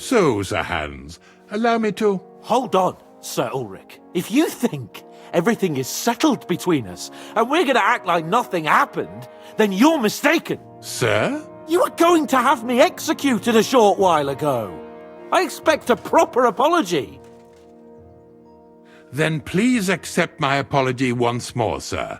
So, Sir Hans, allow me to... Hold on, Sir Ulrich. If you think everything is settled between us, and we're going to act like nothing happened, then you're mistaken. Sir? You were going to have me executed a short while ago. I expect a proper apology. Then please accept my apology once more, sir.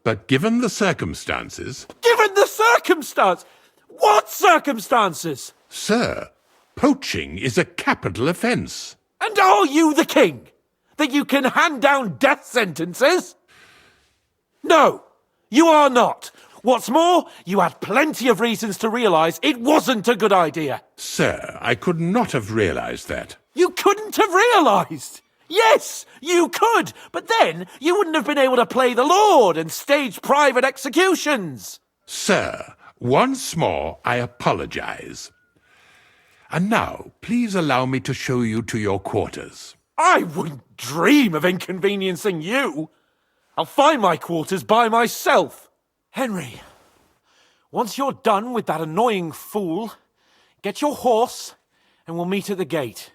But given the circumstances... Given the circumstance? What circumstances? Sir, poaching is a capital offence. And are you the king? That you can hand down death sentences? No, you are not. What's more, you had plenty of reasons to realise it wasn't a good idea. Sir, I could not have realised that. You couldn't have realised? Yes, you could, but then you wouldn't have been able to play the Lord and stage private executions. Sir, once more I apologise. And now, please allow me to show you to your quarters. I wouldn't dream of inconveniencing you. I'll find my quarters by myself. Henry, once you're done with that annoying fool, get your horse and we'll meet at the gate.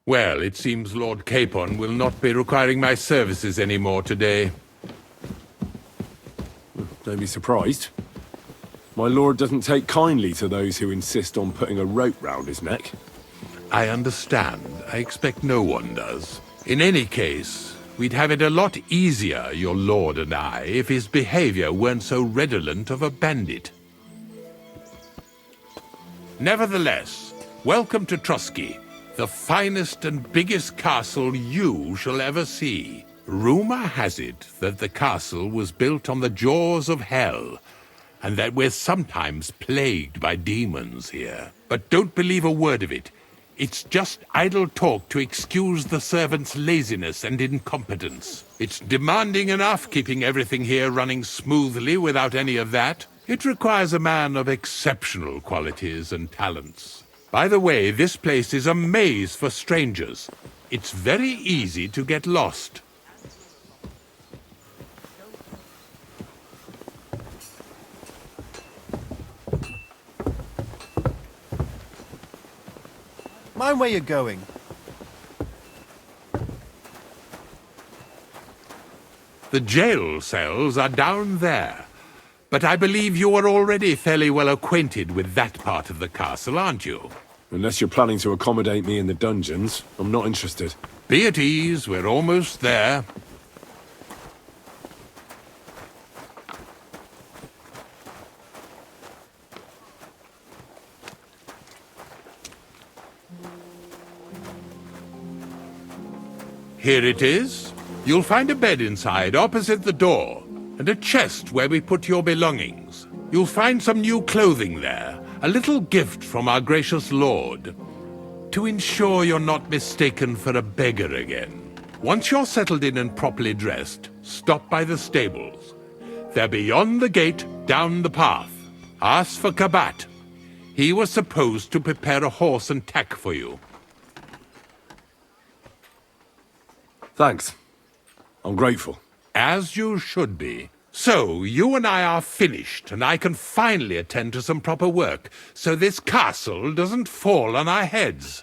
Well, it seems Lord Capon will not be requiring my services anymore today. Don't be surprised. My lord doesn't take kindly to those who insist on putting a rope round his neck. I understand. I expect no one does. In any case, we'd have it a lot easier, your lord and I, if his behavior weren't so redolent of a bandit. Nevertheless, welcome to Trotsky, the finest and biggest castle you shall ever see. Rumor has it that the castle was built on the jaws of hell, and that we're sometimes plagued by demons here. But don't believe a word of it. It's just idle talk to excuse the servants' laziness and incompetence. It's demanding enough keeping everything here running smoothly without any of that. It requires a man of exceptional qualities and talents. By the way, this place is a maze for strangers. It's very easy to get lost. Mind where you're going. The jail cells are down there. But I believe you are already fairly well acquainted with that part of the castle, aren't you? Unless you're planning to accommodate me in the dungeons, I'm not interested. Be at ease, we're almost there. Here it is. You'll find a bed inside, opposite the door, and a chest where we put your belongings. You'll find some new clothing there, a little gift from our gracious lord, to ensure you're not mistaken for a beggar again. Once you're settled in and properly dressed, stop by the stables. They're beyond the gate, down the path. Ask for Kabat. He was supposed to prepare a horse and tack for you. Thanks. I'm grateful. As you should be. So, you and I are finished, and I can finally attend to some proper work, so this castle doesn't fall on our heads.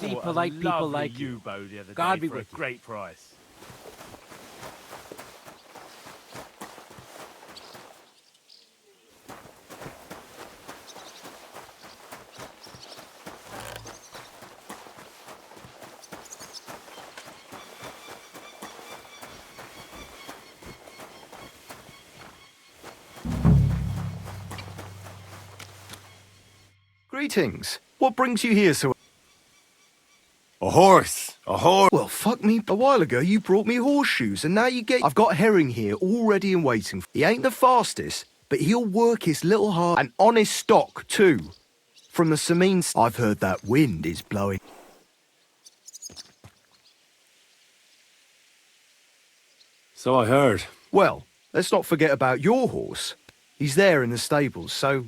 People like you, Bo, the other God day be for a with you. great price. Greetings. What brings you here so... A horse! A horse! Well, fuck me. A while ago you brought me horseshoes and now you get... I've got Herring here all ready and waiting. He ain't the fastest, but he'll work his little heart. An honest stock, too. From the Sameen... I've heard that wind is blowing. So I heard. Well, let's not forget about your horse. He's there in the stables, so...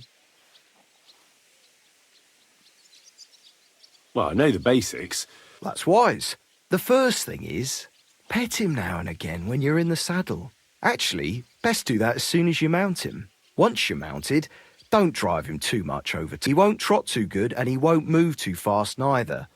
Well, I know the basics. That's wise. The first thing is, pet him now and again when you're in the saddle. Actually, best do that as soon as you mount him. Once you're mounted, don't drive him too much over. He won't trot too good and he won't move too fast neither.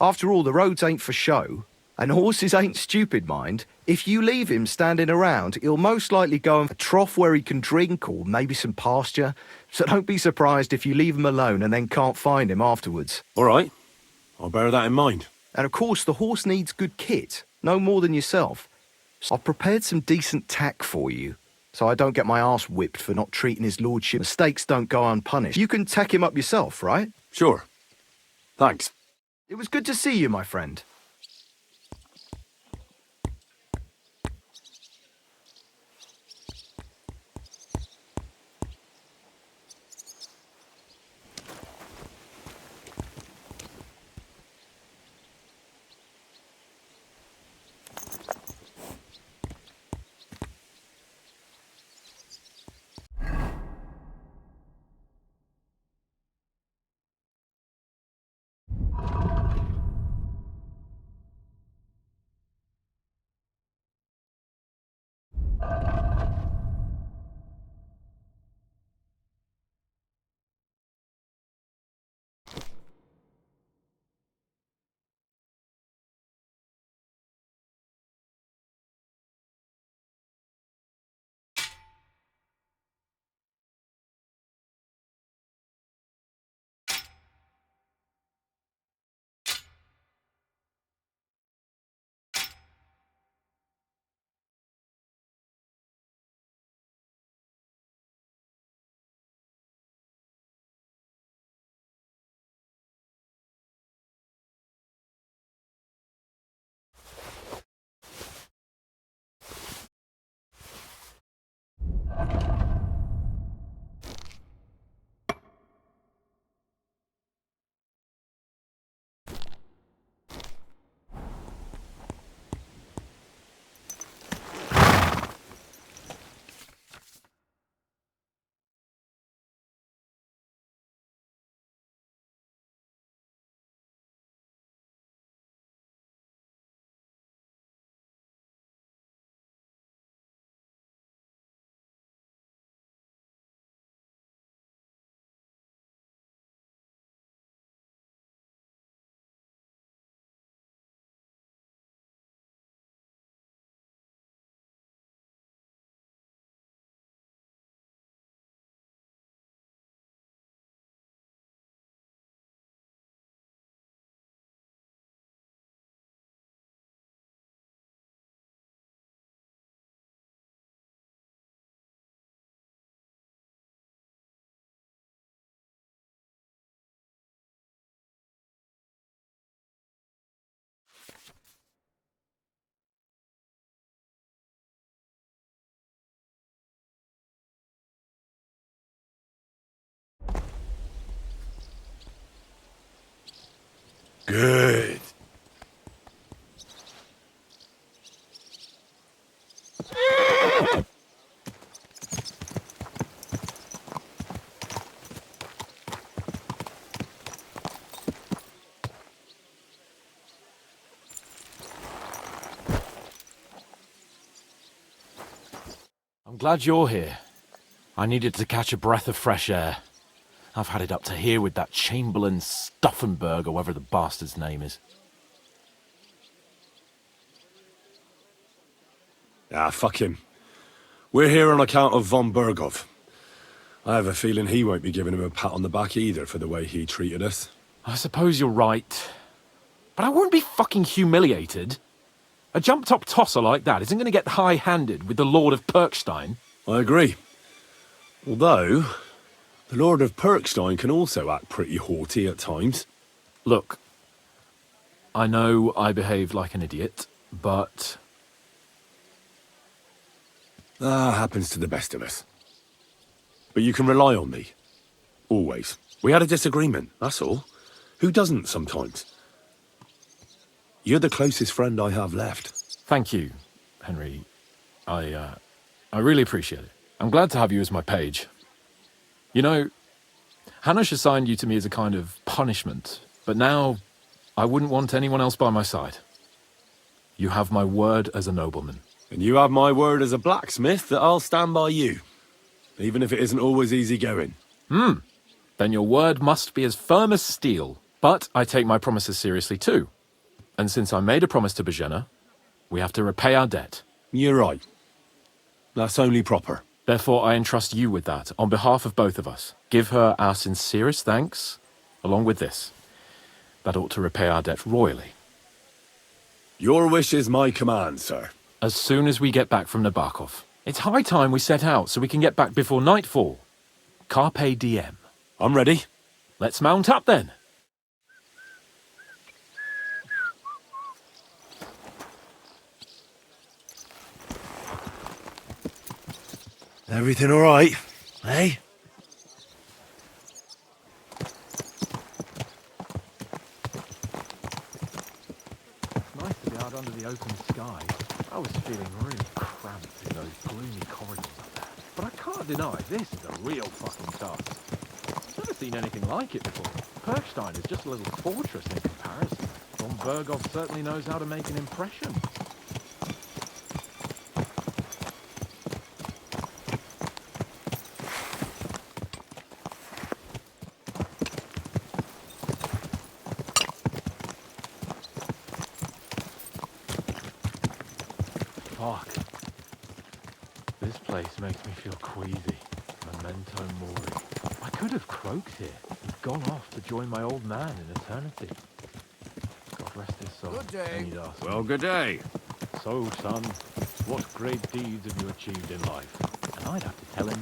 After all, the roads ain't for show. And horses ain't stupid, mind. If you leave him standing around, he'll most likely go in a trough where he can drink or maybe some pasture. So don't be surprised if you leave him alone and then can't find him afterwards. All right. I'll bear that in mind. And of course, the horse needs good kit, no more than yourself. So I've prepared some decent tack for you, so I don't get my arse whipped for not treating his lordship. Mistakes don't go unpunished. You can tack him up yourself, right? Sure. Thanks. It was good to see you, my friend. Good. I'm glad you're here. I needed to catch a breath of fresh air. I've had it up to here with that Chamberlain Stuffenberg, or whatever the bastard's name is. Ah, fuck him. We're here on account of von Berghoff. I have a feeling he won't be giving him a pat on the back either for the way he treated us. I suppose you're right. But I won't be fucking humiliated. A jump-top tosser like that isn't going to get high-handed with the Lord of Perkstein. I agree. Although, the Lord of Perkstein can also act pretty haughty at times. Look, I know I behaved like an idiot, but... Happens to the best of us. But you can rely on me. Always. We had a disagreement, that's all. Who doesn't sometimes? You're the closest friend I have left. Thank you, Henry. I really appreciate it. I'm glad to have you as my page. You know, Hanush assigned you to me as a kind of punishment, but now I wouldn't want anyone else by my side. You have my word as a nobleman. And you have my word as a blacksmith that I'll stand by you. Even if it isn't always easy going. Then your word must be as firm as steel. But I take my promises seriously too. And since I made a promise to Bojena, we have to repay our debt. You're right. That's only proper. Therefore, I entrust you with that, on behalf of both of us. Give her our sincerest thanks, along with this. That ought to repay our debt royally. Your wish is my command, sir. As soon as we get back from Nabokov. It's high time we set out so we can get back before nightfall. Carpe diem. I'm ready. Let's mount up then. Everything all right, eh? It's nice to be out under the open sky. I was feeling really cramped in those gloomy corridors up there. But I can't deny, this is a real fucking task. I've never seen anything like it before. Perkstein is just a little fortress in comparison. Von Berghoff certainly knows how to make an impression. Fuck. This place makes me feel queasy. Memento mori. I could have croaked here and gone off to join my old man in eternity. God rest his soul. Good day. Enidas. Well, good day. So, son, what great deeds have you achieved in life? And I'd have to tell him,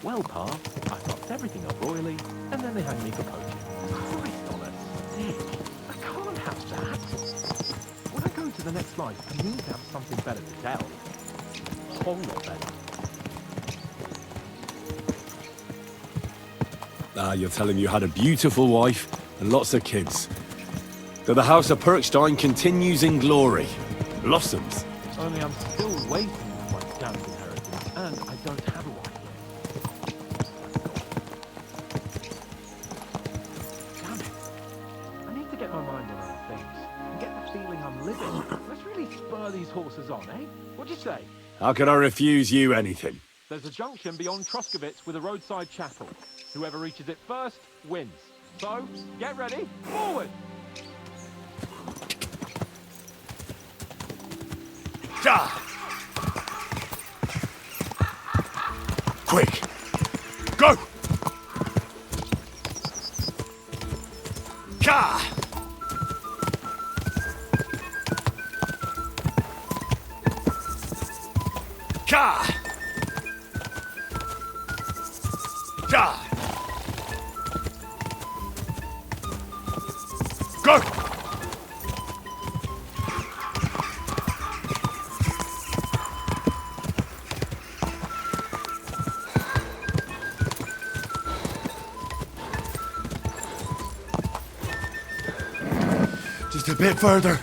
well, Pa, I fucked everything up royally, and then they hanged me for poaching. Christ on a stick. I can't have that. When I go to the next life, I need to have something better to tell. A whole lot better. You're telling you had a beautiful wife and lots of kids. That the House of Perkstein continues in glory. Blossoms. Only I'm still waiting for my dad's inheritance, and I don't have a wife yet. Damn it. I need to get my mind around things, and get the feeling I'm living. Let's really spur these horses on, eh? What'd you say? How can I refuse you anything? There's a junction beyond Truskovitz with a roadside chapel. Whoever reaches it first, wins. So, get ready, forward! Quick! Go! Ka! Ka! Ka! Go! Just a bit further.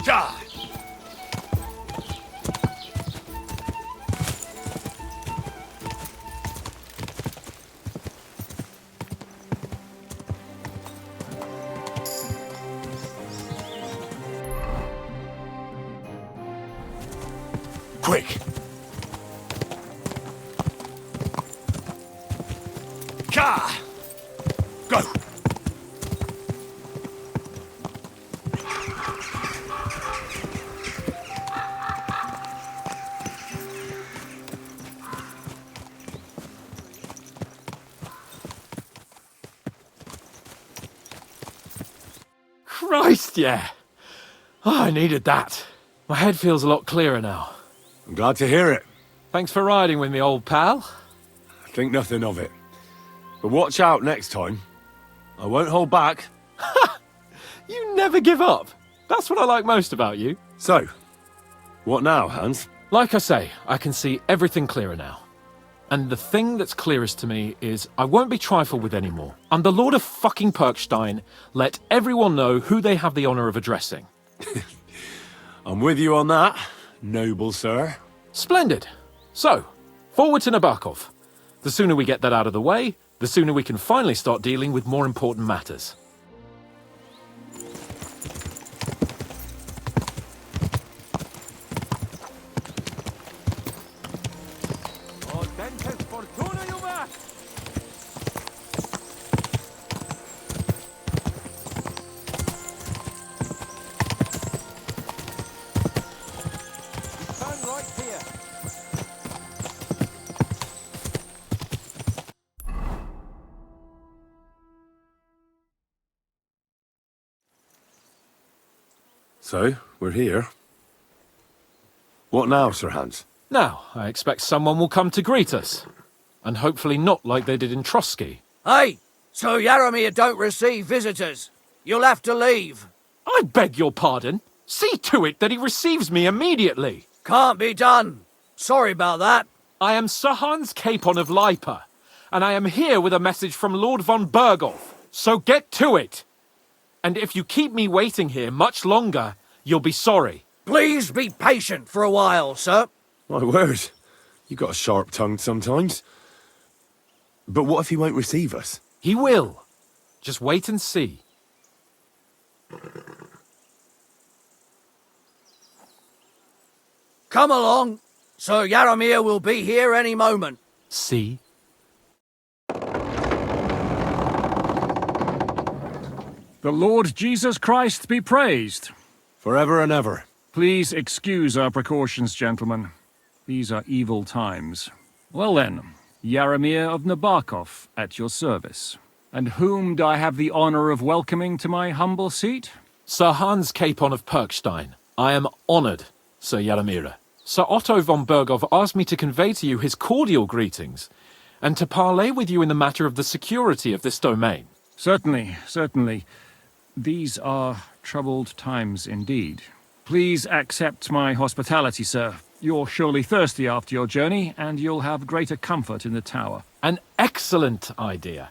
Ja! Quick! Ja! Go! Christ, yeah. Oh, I needed that. My head feels a lot clearer now. I'm glad to hear it. Thanks for riding with me, old pal. I think nothing of it. But watch out next time. I won't hold back. You never give up. That's what I like most about you. So, what now, Hans? Like I say, I can see everything clearer now. And the thing that's clearest to me is I won't be trifled with anymore. I'm the Lord of fucking Perkstein. Let everyone know who they have the honor of addressing. I'm with you on that, noble sir. Splendid. So, forward to Nabokov. The sooner we get that out of the way, the sooner we can finally start dealing with more important matters. So, we're here. What now, Sir Hans? Now, I expect someone will come to greet us. And hopefully not like they did in Trotsky. Hey, so Yaromir don't receive visitors. You'll have to leave. I beg your pardon. See to it that he receives me immediately. Can't be done. Sorry about that. I am Sir Hans Capon of Lipa, and I am here with a message from Lord von Berghoff. So get to it. And if you keep me waiting here much longer, you'll be sorry. Please be patient for a while, sir. My word, you got a sharp tongue sometimes. But what if he won't receive us? He will. Just wait and see. Come along. Sir Yaromir will be here any moment. See? The Lord Jesus Christ be praised. Forever and ever. Please excuse our precautions, gentlemen. These are evil times. Well then, Yaromir of Nabokov at your service. And whom do I have the honor of welcoming to my humble seat? Sir Hans Capon of Perkstein. I am honored, Sir Yaromir. Sir Otto von Berghoff asked me to convey to you his cordial greetings, and to parley with you in the matter of the security of this domain. Certainly, certainly. These are troubled times indeed. Please accept my hospitality, sir. You're surely thirsty after your journey, and you'll have greater comfort in the tower. An excellent idea.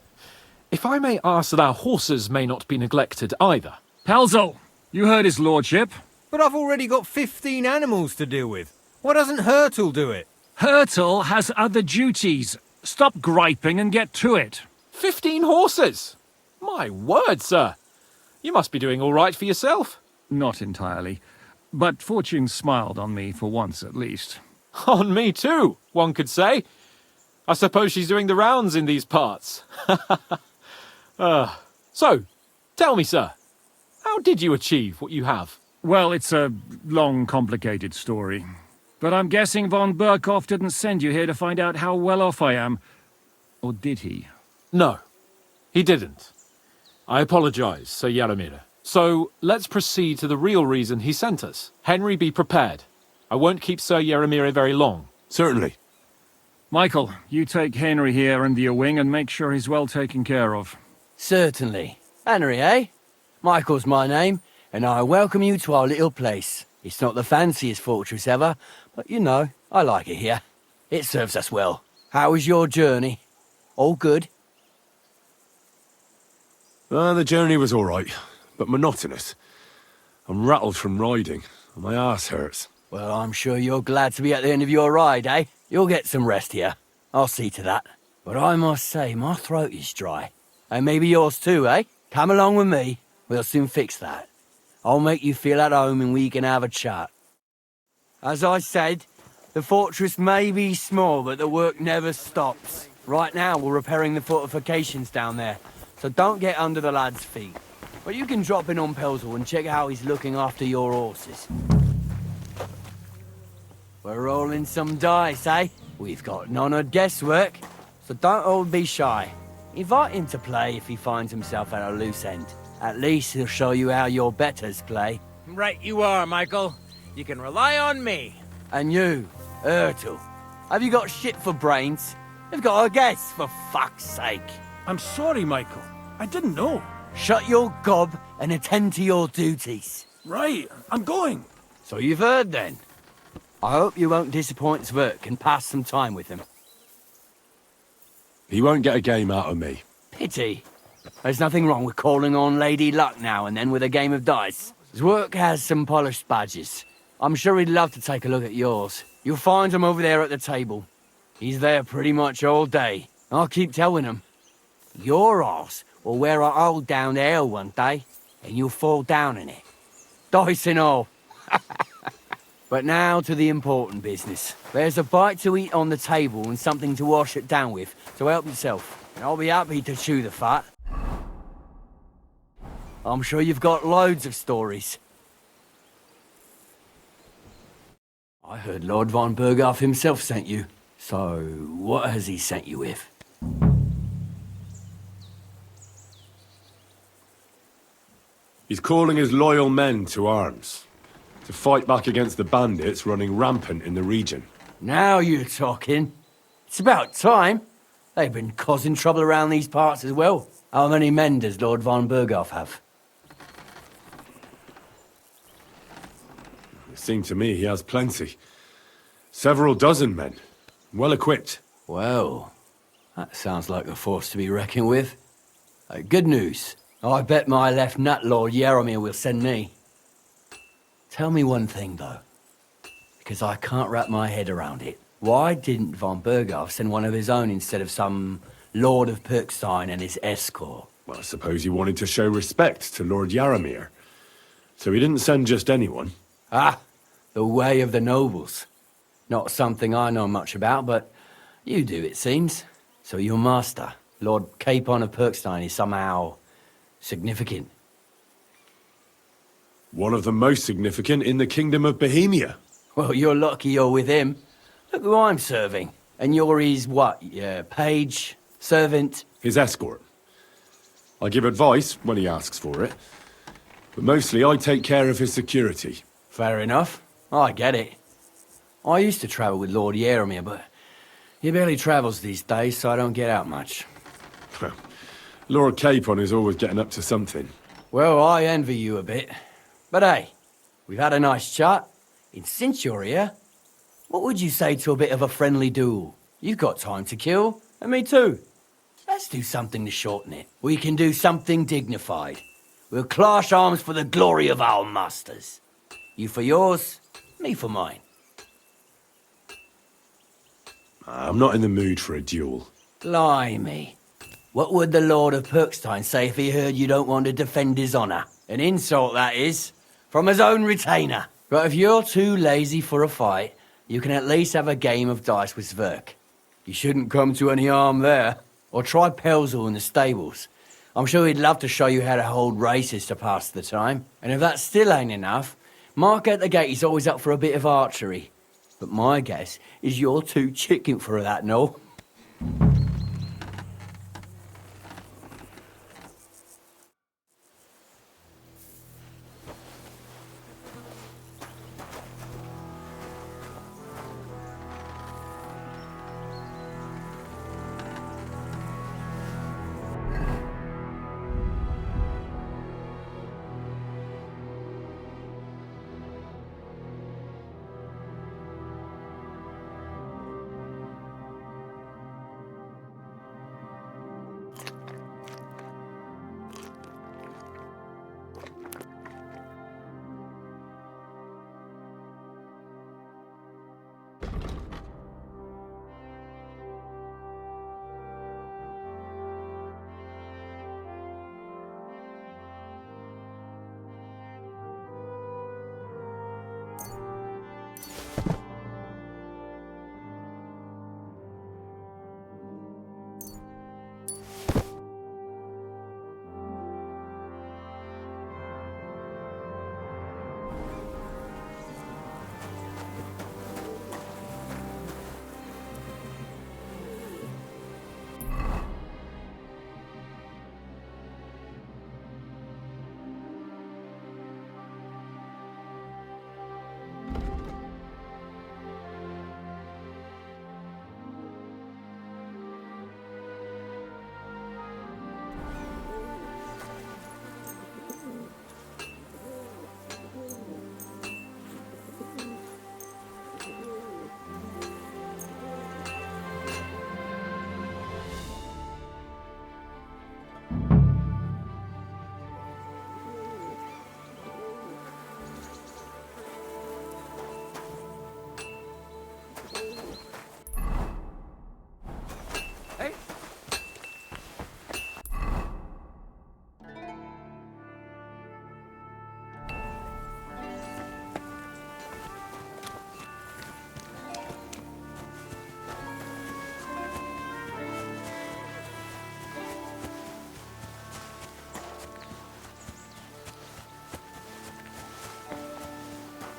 If I may ask that our horses may not be neglected either. Pelzel, you heard his lordship. But I've already got 15 animals to deal with. Why doesn't Hurtle do it? Hurtle has other duties. Stop griping and get to it. 15 horses! My word, sir. You must be doing all right for yourself. Not entirely. But fortune smiled on me for once at least. On me too, one could say. I suppose she's doing the rounds in these parts. So, tell me, sir, how did you achieve what you have? Well, it's a long, complicated story. But I'm guessing von Berghoff didn't send you here to find out how well off I am. Or did he? No, he didn't. I apologize, Sir Yaromir. So, let's proceed to the real reason he sent us. Henry, be prepared. I won't keep Sir Yaromir very long. Certainly. Michael, you take Henry here under your wing and make sure he's well taken care of. Certainly. Henry, eh? Michael's my name, and I welcome you to our little place. It's not the fanciest fortress ever, but you know, I like it here. It serves us well. How was your journey? All good? The journey was all right, but monotonous. I'm rattled from riding, and my arse hurts. Well, I'm sure you're glad to be at the end of your ride, eh? You'll get some rest here. I'll see to that. But I must say, my throat is dry. And maybe yours too, eh? Come along with me. We'll soon fix that. I'll make you feel at home and we can have a chat. As I said, the fortress may be small, but the work never stops. Right now, we're repairing the fortifications down there, so don't get under the lad's feet. But you can drop in on Pelzel and check how he's looking after your horses. We're rolling some dice, eh? We've got none of guesswork, so don't all be shy. Invite him to play if he finds himself at a loose end. At least he'll show you how your betters play. Right you are, Michael. You can rely on me. And you, Ertl, have you got shit for brains? You've got a guess, for fuck's sake. I'm sorry, Michael. I didn't know. Shut your gob and attend to your duties. Right, I'm going. So you've heard then. I hope you won't disappoint Svert and pass some time with him. He won't get a game out of me. Pity. There's nothing wrong with calling on Lady Luck now and then with a game of dice. Zwerk has some polished badges. I'm sure he'd love to take a look at yours. You'll find him over there at the table. He's there pretty much all day. I'll keep telling him. Your arse will wear a hole down the ale one day, and you'll fall down in it. Dice and all. But now to the important business. There's a bite to eat on the table and something to wash it down with, so help yourself. And I'll be happy to chew the fat. I'm sure you've got loads of stories. I heard Lord von Berghoff himself sent you. So, what has he sent you with? He's calling his loyal men to arms, to fight back against the bandits running rampant in the region. Now you're talking. It's about time. They've been causing trouble around these parts as well. How many men does Lord von Berghoff have? It seemed to me he has plenty. Several dozen men, well equipped. Well, that sounds like a force to be reckoned with. Good news. I bet my left nut Lord Yaromir will send me. Tell me one thing, though, because I can't wrap my head around it. Why didn't von Berghoff send one of his own instead of some Lord of Pirkstein and his escort? Well, I suppose he wanted to show respect to Lord Yaromir. So he didn't send just anyone. Ah, the way of the nobles. Not something I know much about, but you do, it seems. So your master, Lord Capon of Pirkstein, is somehow significant. One of the most significant in the Kingdom of Bohemia. Well, you're lucky you're with him. Look who I'm serving. And you're his what? Page? Servant? His escort. I give advice when he asks for it. But mostly I take care of his security. Fair enough. I get it. I used to travel with Lord Yaromir, but he barely travels these days, so I don't get out much. Lord Capon is always getting up to something. Well, I envy you a bit. But hey, we've had a nice chat. And since you're here, what would you say to a bit of a friendly duel? You've got time to kill, and me too. Let's do something to shorten it. We can do something dignified. We'll clash arms for the glory of our masters. You for yours, me for mine. I'm not in the mood for a duel. Blimey. What would the Lord of Pirkstein say if he heard you don't want to defend his honour? An insult, that is. From his own retainer. But if you're too lazy for a fight, you can at least have a game of dice with Zwerk. You shouldn't come to any harm there. Or try Pelzel in the stables. I'm sure he'd love to show you how to hold races to pass the time. And if that still ain't enough, Mark at the gate is always up for a bit of archery. But my guess is you're too chicken for that, no?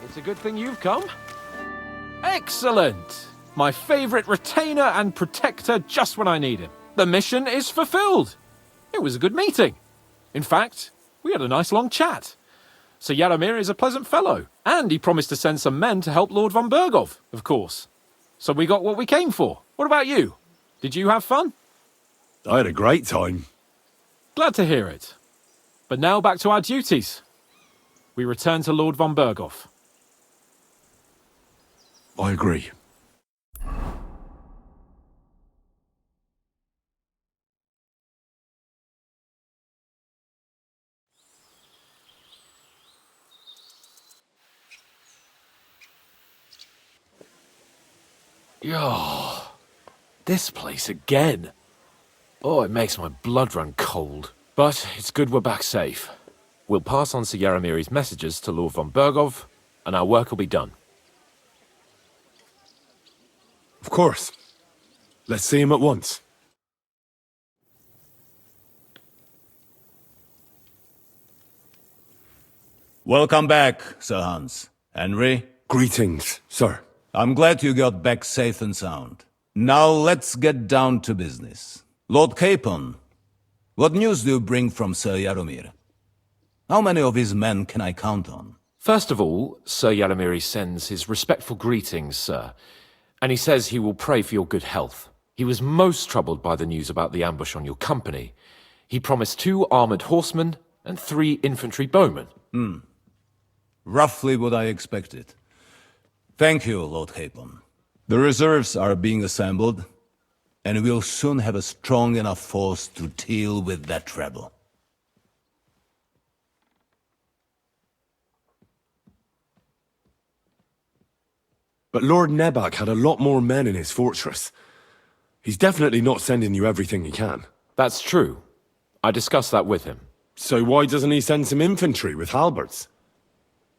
It's a good thing you've come. Excellent! My favourite retainer and protector just when I need him. The mission is fulfilled. It was a good meeting. In fact, we had a nice long chat. Sir Yaromir is a pleasant fellow, and he promised to send some men to help Lord von Bergov, of course. So we got what we came for. What about you? Did you have fun? I had a great time. Glad to hear it. But now back to our duties. We return to Lord von Bergov. I agree. Yo, this place again. Oh, it makes my blood run cold. But it's good we're back safe. We'll pass on Sir Yaromir's messages to Lord von Bergov, and our work will be done. Of course. Let's see him at once. Welcome back, Sir Hans. Henry? Greetings, sir. I'm glad you got back safe and sound. Now let's get down to business. Lord Capon, what news do you bring from Sir Yaromir? How many of his men can I count on? First of all, Sir Yaromir sends his respectful greetings, sir. And he says he will pray for your good health. He was most troubled by the news about the ambush on your company. He promised 2 armoured horsemen and 3 infantry bowmen. Roughly what I expected. Thank you, Lord Capon. The reserves are being assembled, and we'll soon have a strong enough force to deal with that rebel. But Lord Nebak had a lot more men in his fortress. He's definitely not sending you everything he can. That's true. I discussed that with him. So why doesn't he send some infantry with halberds?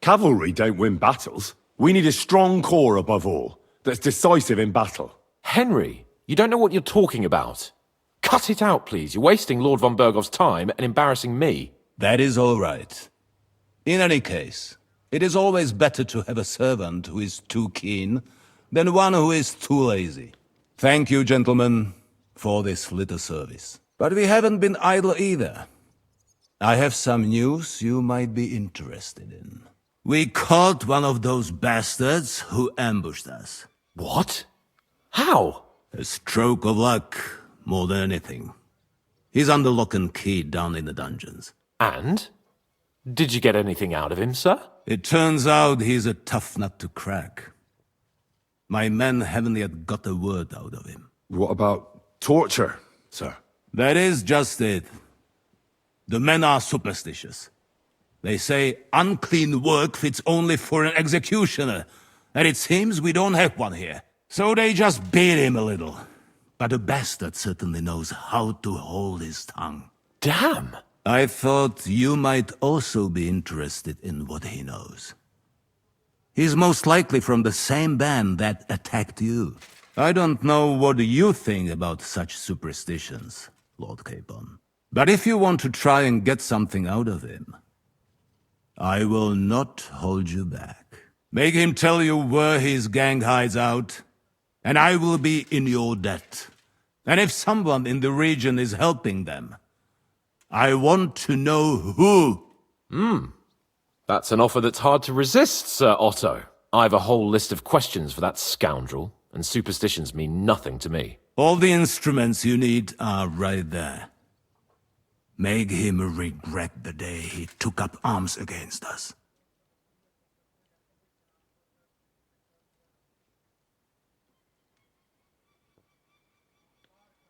Cavalry don't win battles. We need a strong corps above all, that's decisive in battle. Henry, you don't know what you're talking about. Cut it out, please. You're wasting Lord von Bergov's time and embarrassing me. That is all right. In any case, it is always better to have a servant who is too keen than one who is too lazy. Thank you, gentlemen, for this little service. But we haven't been idle either. I have some news you might be interested in. We caught one of those bastards who ambushed us. What? How? A stroke of luck, more than anything. He's under lock and key down in the dungeons. And? Did you get anything out of him, sir? It turns out he's a tough nut to crack. My men haven't yet got a word out of him. What about torture, sir? That is just it. The men are superstitious. They say unclean work fits only for an executioner, and it seems we don't have one here. So they just beat him a little. But the bastard certainly knows how to hold his tongue. Damn! I thought you might also be interested in what he knows. He's most likely from the same band that attacked you. I don't know what you think about such superstitions, Lord Capon. But if you want to try and get something out of him, I will not hold you back. Make him tell you where his gang hides out, and I will be in your debt. And if someone in the region is helping them, I want to know who. That's an offer that's hard to resist, Sir Otto. I've a whole list of questions for that scoundrel, and superstitions mean nothing to me. All the instruments you need are right there. Make him regret the day he took up arms against us.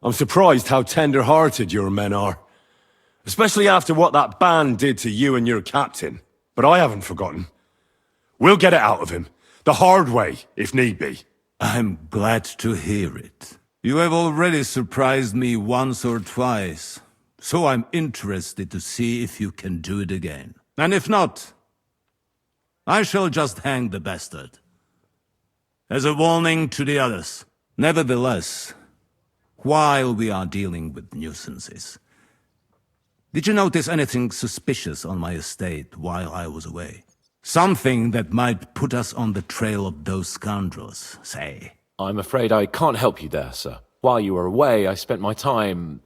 I'm surprised how tender-hearted your men are. Especially after what that band did to you and your captain. But I haven't forgotten. We'll get it out of him. The hard way, if need be. I'm glad to hear it. You have already surprised me once or twice, so I'm interested to see if you can do it again. And if not, I shall just hang the bastard. As a warning to the others. Nevertheless, while we are dealing with nuisances, did you notice anything suspicious on my estate while I was away? Something that might put us on the trail of those scoundrels, say. I'm afraid I can't help you there, sir. While you were away, I spent my time,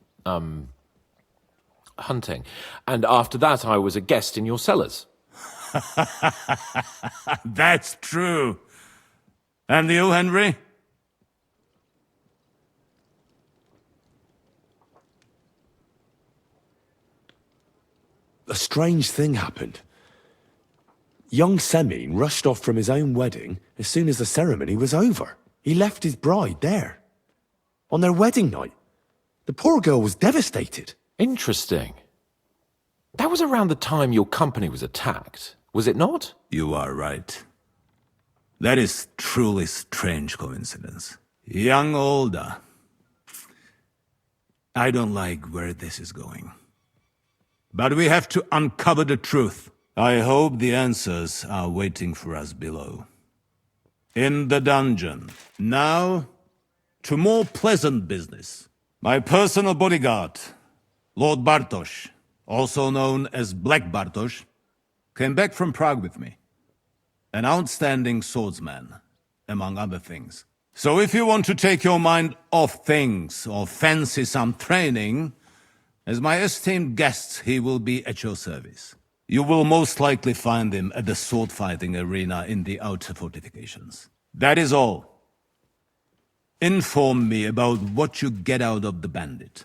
hunting. And after that, I was a guest in your cellars. That's true. And you, Henry? A strange thing happened. Young Semine rushed off from his own wedding as soon as the ceremony was over. He left his bride there. On their wedding night. The poor girl was devastated. Interesting. That was around the time your company was attacked, was it not? You are right. That is truly strange coincidence. Young Olda. I don't like where this is going. But we have to uncover the truth. I hope the answers are waiting for us below. In the dungeon. Now, to more pleasant business. My personal bodyguard, Lord Bartosz, also known as Black Bartosz, came back from Prague with me. An outstanding swordsman, among other things. So if you want to take your mind off things or fancy some training, as my esteemed guest, he will be at your service. You will most likely find him at the sword-fighting arena in the outer fortifications. That is all. Inform me about what you get out of the bandit.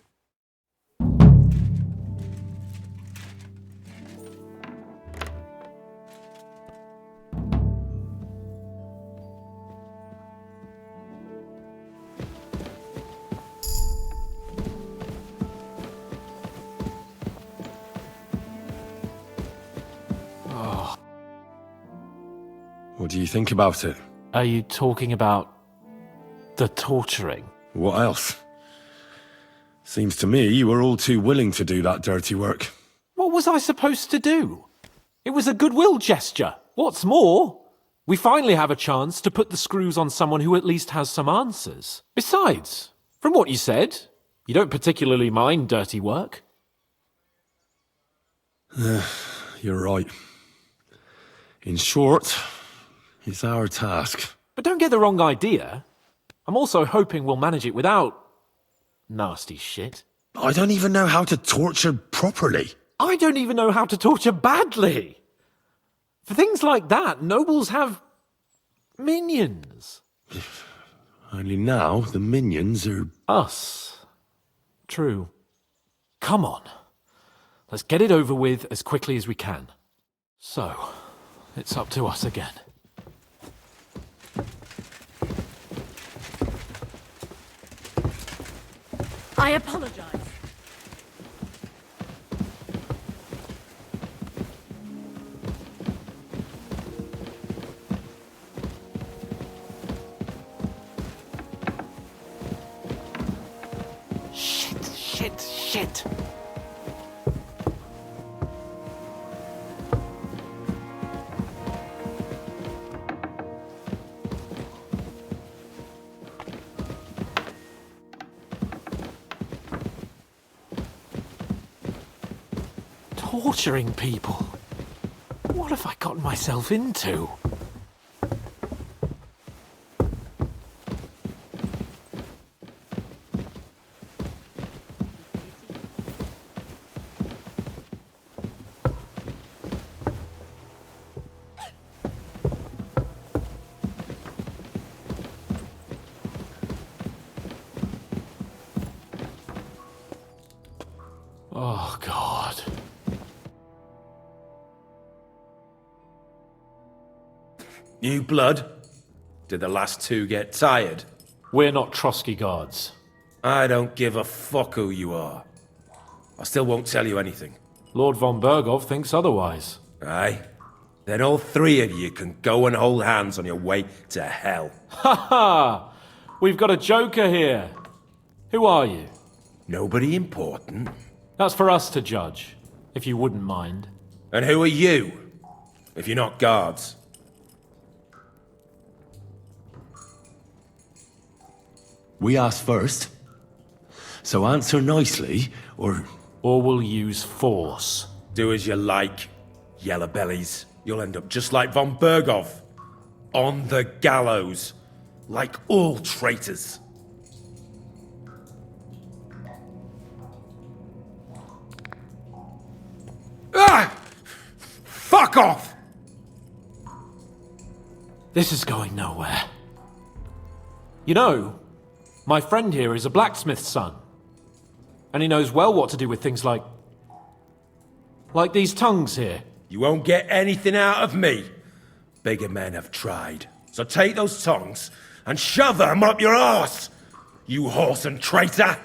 What do you think about it? Are you talking about the torturing? What else? Seems to me you were all too willing to do that dirty work. What was I supposed to do? It was a goodwill gesture. What's more, we finally have a chance to put the screws on someone who at least has some answers. Besides, from what you said, you don't particularly mind dirty work. You're right. In short, it's our task. But don't get the wrong idea. I'm also hoping we'll manage it without nasty shit. I don't even know how to torture properly. I don't even know how to torture badly. For things like that, nobles have minions. Only now the minions are... Us. True. Come on. Let's get it over with as quickly as we can. So, it's up to us again. I apologize. Shit. Torturing people? What have I gotten myself into? Oh, God. New blood? Did the last two get tired? We're not Trotsky guards. I don't give a fuck who you are. I still won't tell you anything. Lord von Bergov thinks otherwise. Aye? Then all three of you can go and hold hands on your way to hell. Ha ha! We've got a joker here. Who are you? Nobody important. That's for us to judge, if you wouldn't mind. And who are you, if you're not guards? We asked first. So answer nicely, or... Or we'll use force. Do as you like, yellow bellies. you'll end up just like von Bergov. On the gallows. Like all traitors. Ah! Fuck off! This is going nowhere. You know, my friend here is a blacksmith's son. And he knows well what to do with things like these tongues here. You won't get anything out of me. Bigger men have tried. So take those tongs and shove them up your arse, you horse and traitor!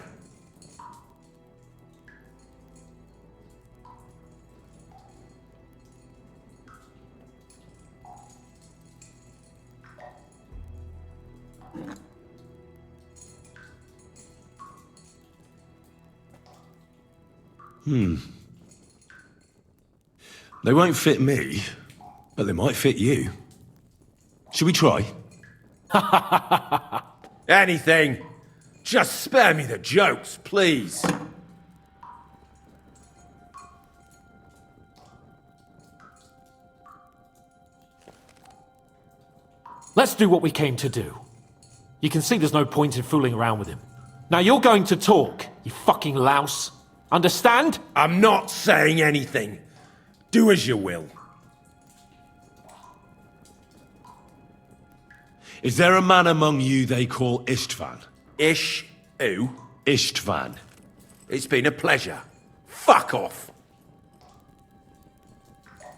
They won't fit me, but they might fit you. Should we try? Anything. Just spare me the jokes, please. Let's do what we came to do. You can see there's no point in fooling around with him. Now you're going to talk, you fucking louse. Understand? I'm not saying anything. Do as you will. Is there a man among you they call Istvan? Ish who? Istvan. It's been a pleasure. Fuck off.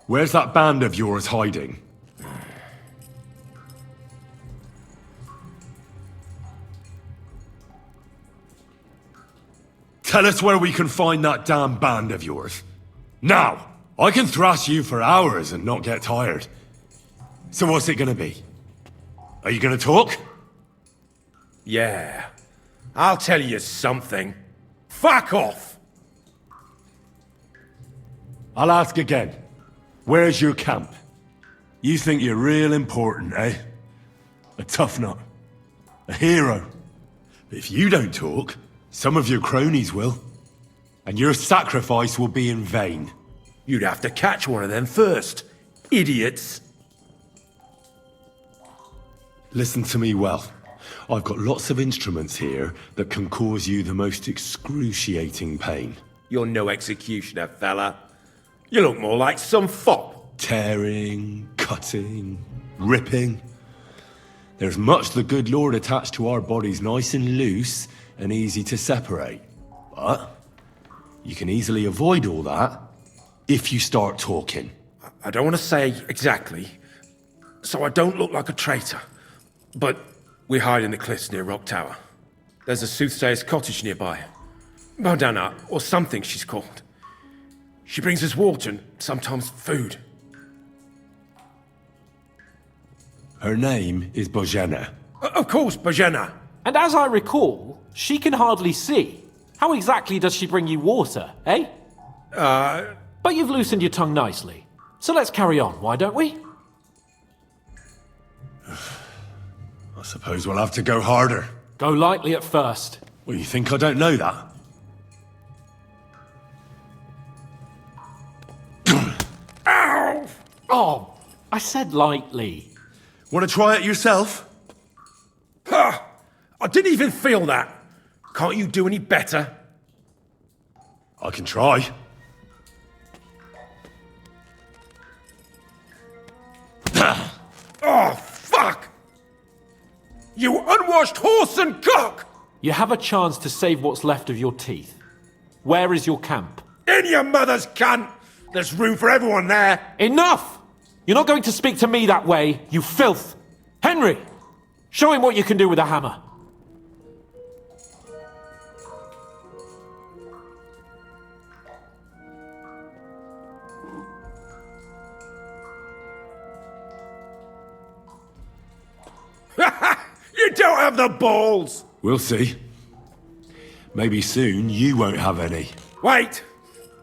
Where's that band of yours hiding? Tell us where we can find that damn band of yours. Now! I can thrash you for hours and not get tired. So what's it gonna be? Are you gonna talk? Yeah. I'll tell you something. Fuck off! I'll ask again. Where's your camp? You think you're real important, eh? A tough nut. A hero. But if you don't talk, some of your cronies will. And your sacrifice will be in vain. You'd have to catch one of them first. Idiots. Listen to me well. I've got lots of instruments here that can cause you the most excruciating pain. You're no executioner, fella. You look more like some fop. Tearing, cutting, ripping. There's much the good Lord attached to our bodies nice and loose and easy to separate. But you can easily avoid all that if you start talking. I don't want to say exactly, so I don't look like a traitor. But we hide in the cliffs near Rock Tower. There's a soothsayer's cottage nearby. Modana, or something she's called. She brings us water and sometimes food. Her name is Bojana. Of course, Bojana. And as I recall, she can hardly see. How exactly does she bring you water, eh? But you've loosened your tongue nicely. So let's carry on, why don't we? I suppose we'll have to go harder. Go lightly at first. Well, you think I don't know that? Ow! Oh, I said lightly. Want to try it yourself? Ha! I didn't even feel that. Can't you do any better? I can try. Oh, fuck! You unwashed horse and cock! You have a chance to save what's left of your teeth. Where is your camp? In your mother's cunt! There's room for everyone there! Enough! You're not going to speak to me that way, you filth! Henry! Show him what you can do with a hammer. You don't have the balls! We'll see. Maybe soon you won't have any. Wait!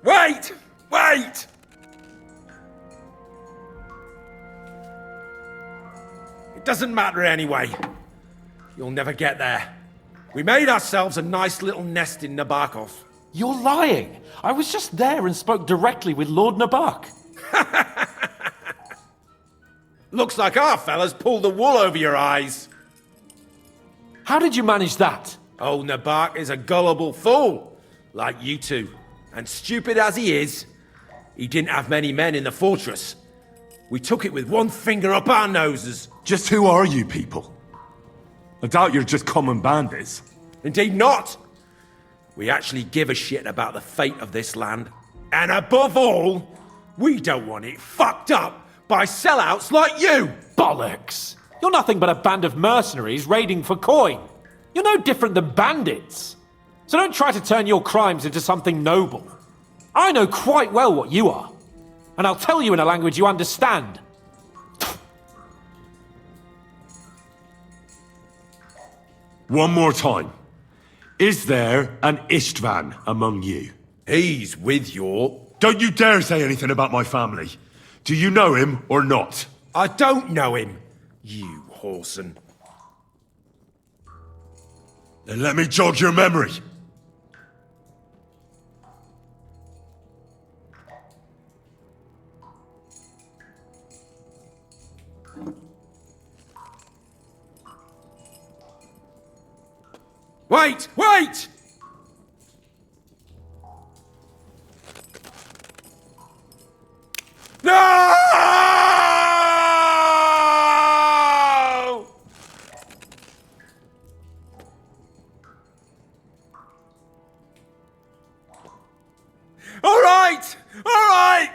Wait! Wait! It doesn't matter anyway. You'll never get there. We made ourselves a nice little nest in Nabokov. You're lying. I was just there and spoke directly with Lord Nabok. Looks like our fellas pulled the wool over your eyes. How did you manage that? Old Nabark is a gullible fool, like you two. And stupid as he is, he didn't have many men in the fortress. We took it with one finger up our noses. Just who are you people? I doubt you're just common bandits. Indeed not. We actually give a shit about the fate of this land. And above all, we don't want it fucked up by sellouts like you. Bollocks! You're nothing but a band of mercenaries raiding for coin. You're no different than bandits. So don't try to turn your crimes into something noble. I know quite well what you are. And I'll tell you in a language you understand. One more time. Is there an Istvan among you? He's with your... Don't you dare say anything about my family. Do you know him or not? I don't know him, you whoreson. Then let me jog your memory. Wait! Wait! No! All right! All right!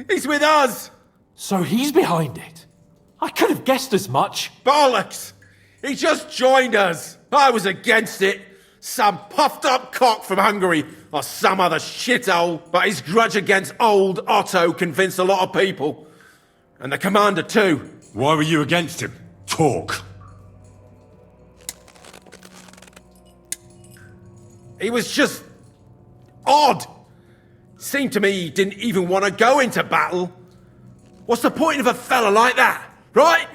He's with us! So he's behind it. I could have guessed as much. Bollocks! He just joined us. I was against it. Some puffed up cock from Hungary or some other shithole. But his grudge against old Otto convinced a lot of people. And the commander too. Why were you against him? Talk. He was just odd. Seemed to me he didn't even want to go into battle. What's the point of a fella like that, right?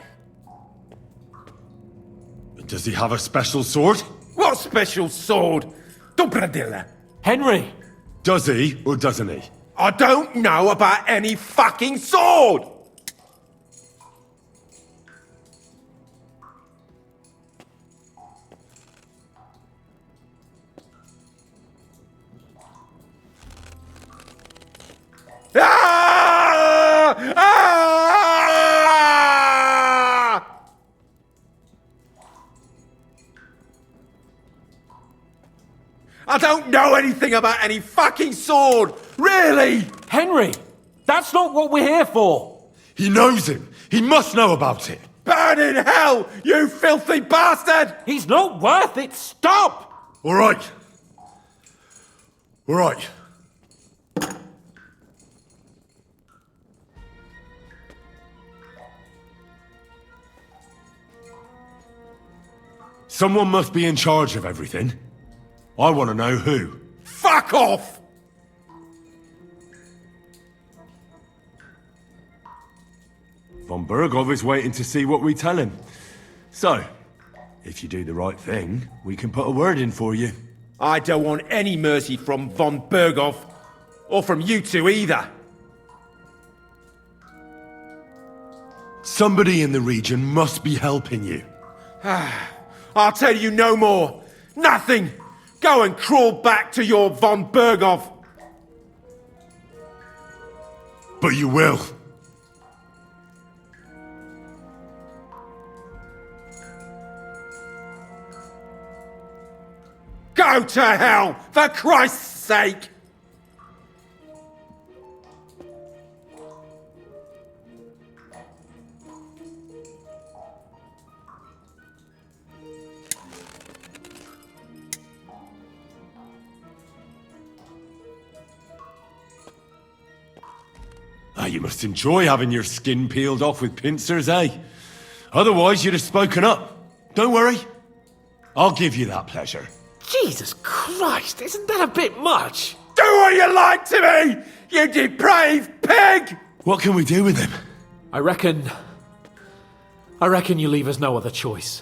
Does he have a special sword? What special sword? Dobradilla. Henry! Does he or doesn't he? I don't know about any fucking sword! Ah! Ah! I don't know anything about any fucking sword! Really! Henry! That's not what we're here for! He knows him! He must know about it! Burn in hell, you filthy bastard! He's not worth it! Stop! All right. All right. Someone must be in charge of everything. I want to know who. Fuck off! Von Bergov is waiting to see what we tell him. So, if you do the right thing, we can put a word in for you. I don't want any mercy from Von Bergov, or from you two either. Somebody in the region must be helping you. I'll tell you no more. Nothing! Go and crawl back to your Von Bergov. But you will. Go to hell, for Christ's sake! You must enjoy having your skin peeled off with pincers, eh? Otherwise, you'd have spoken up. Don't worry. I'll give you that pleasure. Jesus Christ, isn't that a bit much? Do what you like to me, you depraved pig! What can we do with him? I reckon you leave us no other choice.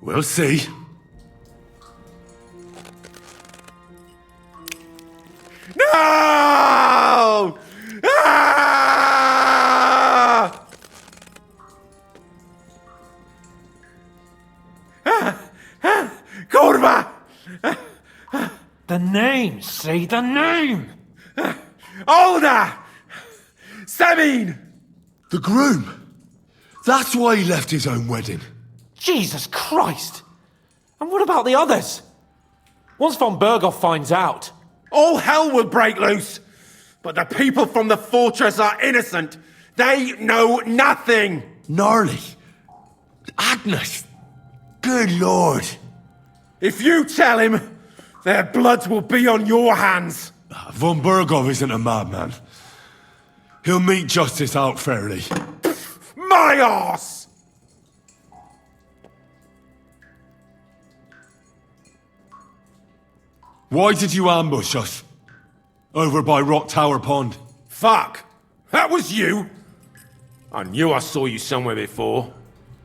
We'll see. No! Ah! The name, see? The name! Older! Sabine! The groom! That's why he left his own wedding. Jesus Christ! And what about the others? Once von Berghoff finds out... All hell will break loose! But the people from the fortress are innocent! They know nothing! Gnarly. Agnes. Good lord. If you tell him, their blood will be on your hands! Von Berghoff isn't a madman. He'll mete justice out fairly. My arse! Why did you ambush us? Over by Rock Tower Pond. Fuck! That was you! I knew I saw you somewhere before,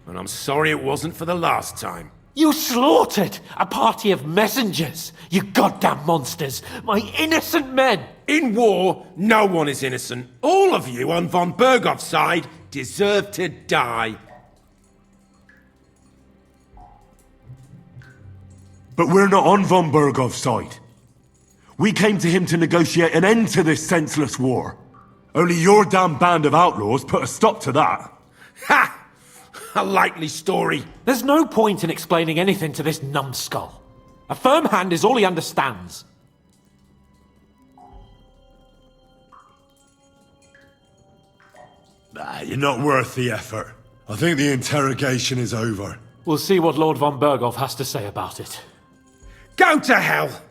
and I'm sorry it wasn't for the last time. You slaughtered a party of messengers, you goddamn monsters! My innocent men! In war, no one is innocent. All of you on von Berghoff's side deserve to die. But we're not on von Berghoff's side. We came to him to negotiate an end to this senseless war. Only your damn band of outlaws put a stop to that. Ha! A likely story. There's no point in explaining anything to this numbskull. A firm hand is all he understands. You're not worth the effort. I think the interrogation is over. We'll see what Lord von Berghoff has to say about it. Go to hell!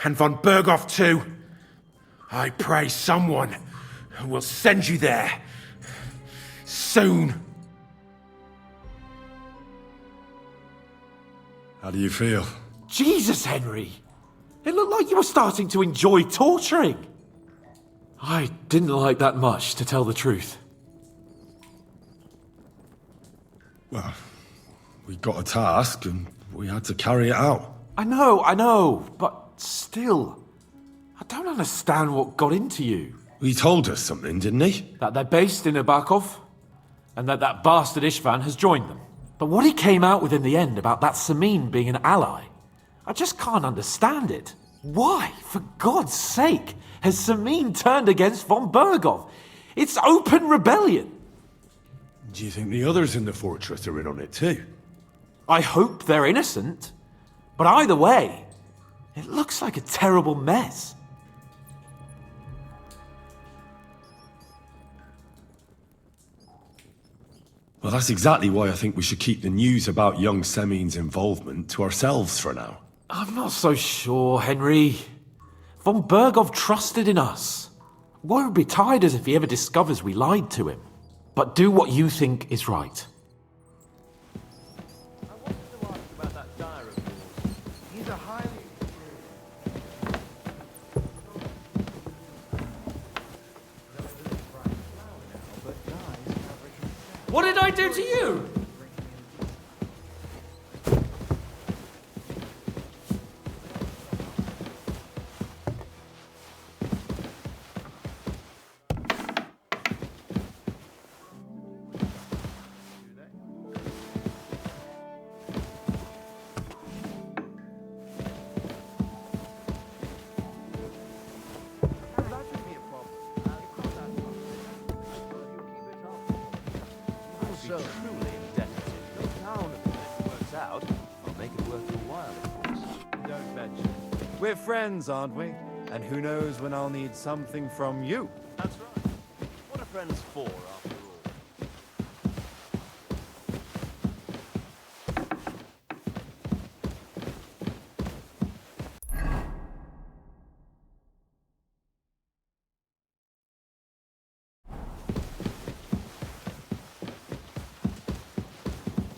And von Berghoff too. I pray someone will send you there. Soon. How do you feel? Jesus, Henry! It looked like you were starting to enjoy torturing. I didn't like that much, to tell the truth. Well, we got a task and we had to carry it out. I know, but still, I don't understand what got into you. He told us something, didn't he? That they're based in Nabokov, and that bastard Ishvan has joined them. But what he came out with in the end about that Samin being an ally, I just can't understand it. Why, for God's sake, has Samin turned against von Berghoff? It's open rebellion. Do you think the others in the fortress are in on it too? I hope they're innocent. But either way, it looks like a terrible mess. Well, that's exactly why I think we should keep the news about young Semin's involvement to ourselves for now. I'm not so sure, Henry. Von Berghoff trusted in us. Won't be tired as if he ever discovers we lied to him. But do what you think is right. What did I do to you? So truly indebted. Go down if it works out. I'll make it worth your while, of course. Don't mention. We're friends, aren't we? And who knows when I'll need something from you. That's right. What are friends for, after all?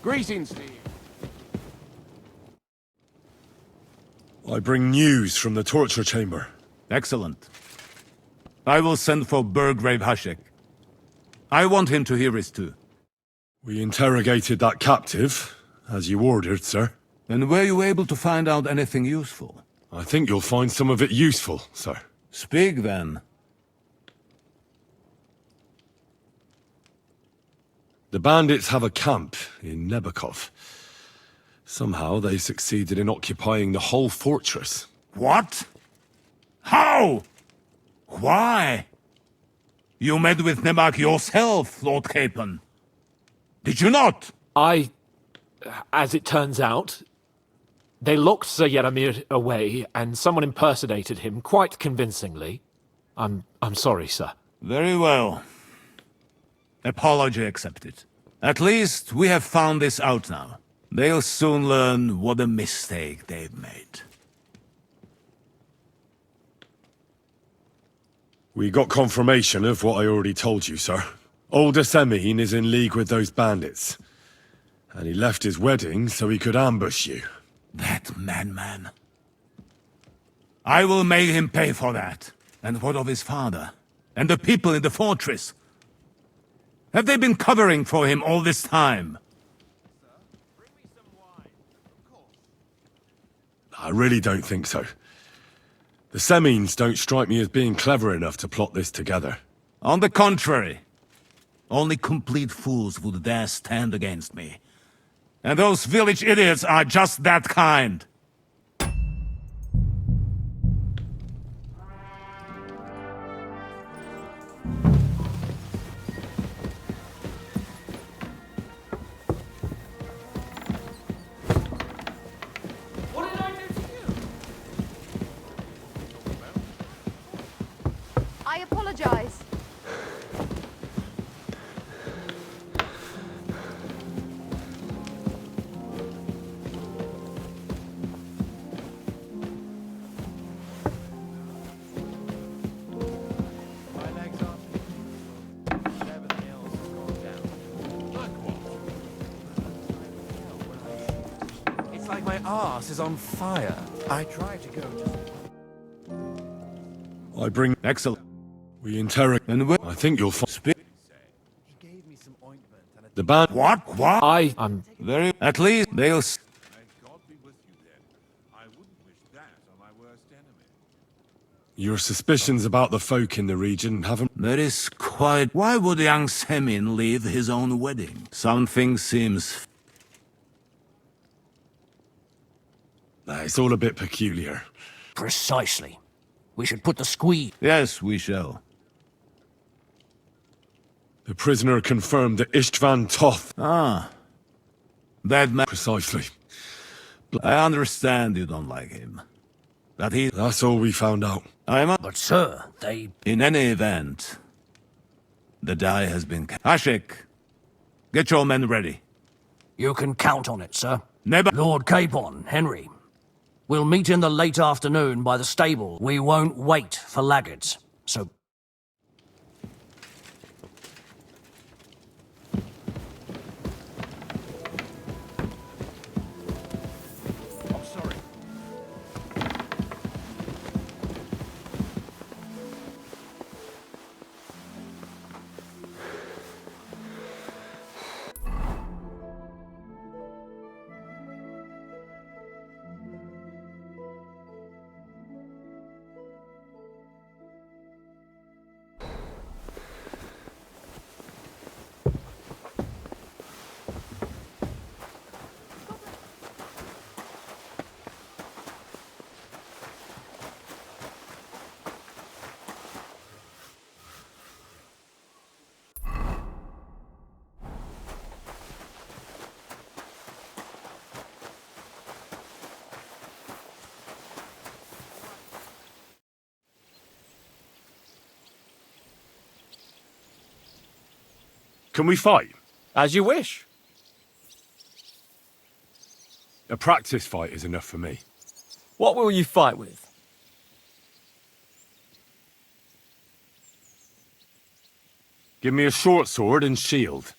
Greetings to you. I bring news from the torture chamber. Excellent. I will send for Burgrave Hashek. I want him to hear it too. We interrogated that captive, as you ordered, sir. And were you able to find out anything useful? I think you'll find some of it useful, sir. Speak then. The bandits have a camp in Nebokov. Somehow they succeeded in occupying the whole fortress. What? How? Why? You met with Nemak yourself, Lord Capon. Did you not? As it turns out, they locked Sir Yaramir away, and someone impersonated him quite convincingly. I'm sorry, sir. Very well. Apology accepted. At least we have found this out now. They'll soon learn what a mistake they've made. We got confirmation of what I already told you, sir. Old Asemine is in league with those bandits. And he left his wedding so he could ambush you. That madman. I will make him pay for that. And what of his father? And the people in the fortress? Have they been covering for him all this time? I really don't think so. The Semines don't strike me as being clever enough to plot this together. On the contrary. Only complete fools would dare stand against me. And those village idiots are just that kind. What did I do to you? I apologize. Like my arse is on fire. I tried to go I bring... Excellent. We interrogate... And I think you'll find... He gave me some ointment and a... The band... What? I'm... Very... At least they'll... Your suspicions about the folk in the region haven't... That is quite... Why would young Semin leave his own wedding? Something seems... It's all a bit peculiar. Precisely. We should put the squeeze. Yes, we shall. The prisoner confirmed that Istvan Toth... Ah. That man... Precisely. I understand you don't like him. That he... That's all we found out. But sir, they... In any event, the die has been... Ashik, get your men ready. You can count on it, sir. Never... Lord Capon, Henry. We'll meet in the late afternoon by the stable. We won't wait for laggards, so... I'm sorry. Can we fight? As you wish. A practice fight is enough for me. What will you fight with? Give me a short sword and shield.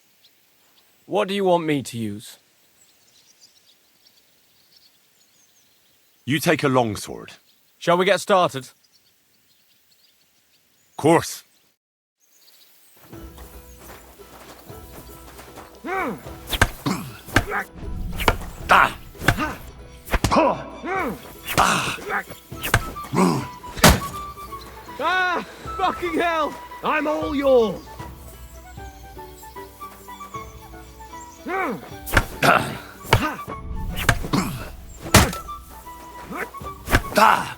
What do you want me to use? You take a long sword. Shall we get started? Course. Ah! Fucking hell! I'm all yours! Ah!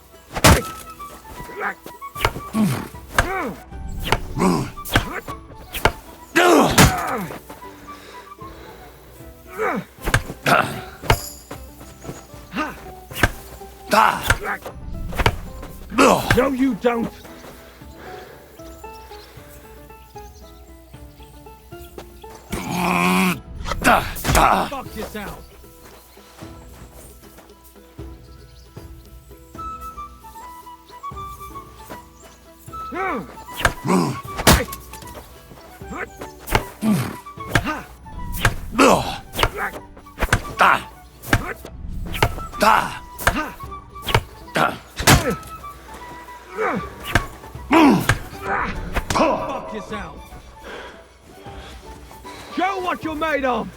No, you don't! Fuck yourself! Fuck yourself! Show what you're made of!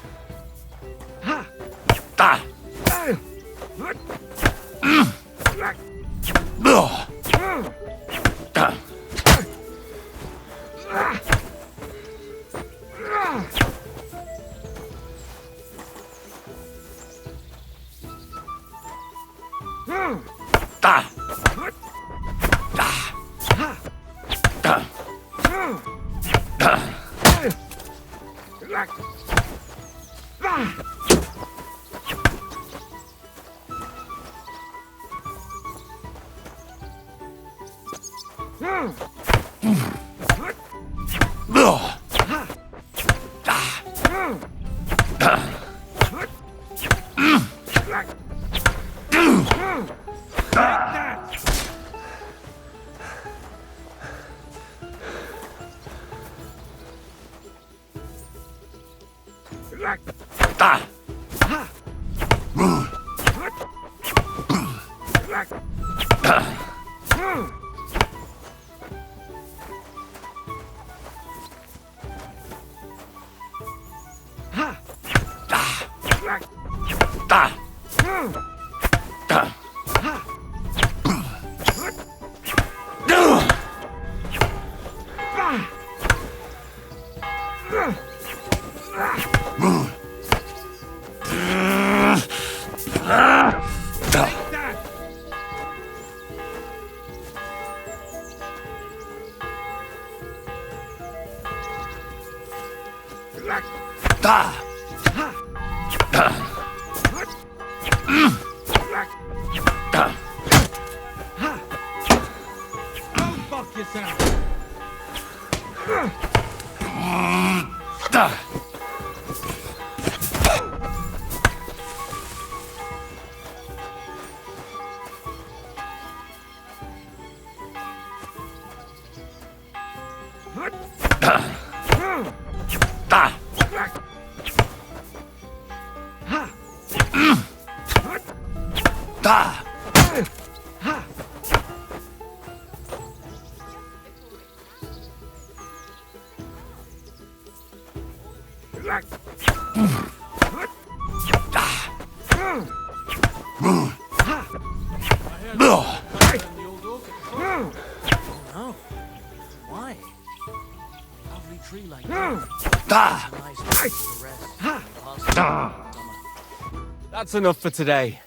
That's enough for today.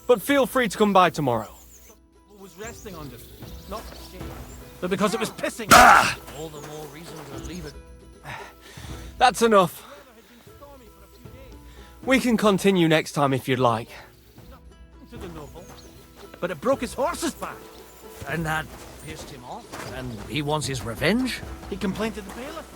But feel free to come by tomorrow. Was resting on it, not but because it was pissing. All the more reason to leave it. That's enough. We can continue next time if you'd like. To the novel, but it broke his horse's back. And that pissed him off. And he wants his revenge? He complained to the bailiff.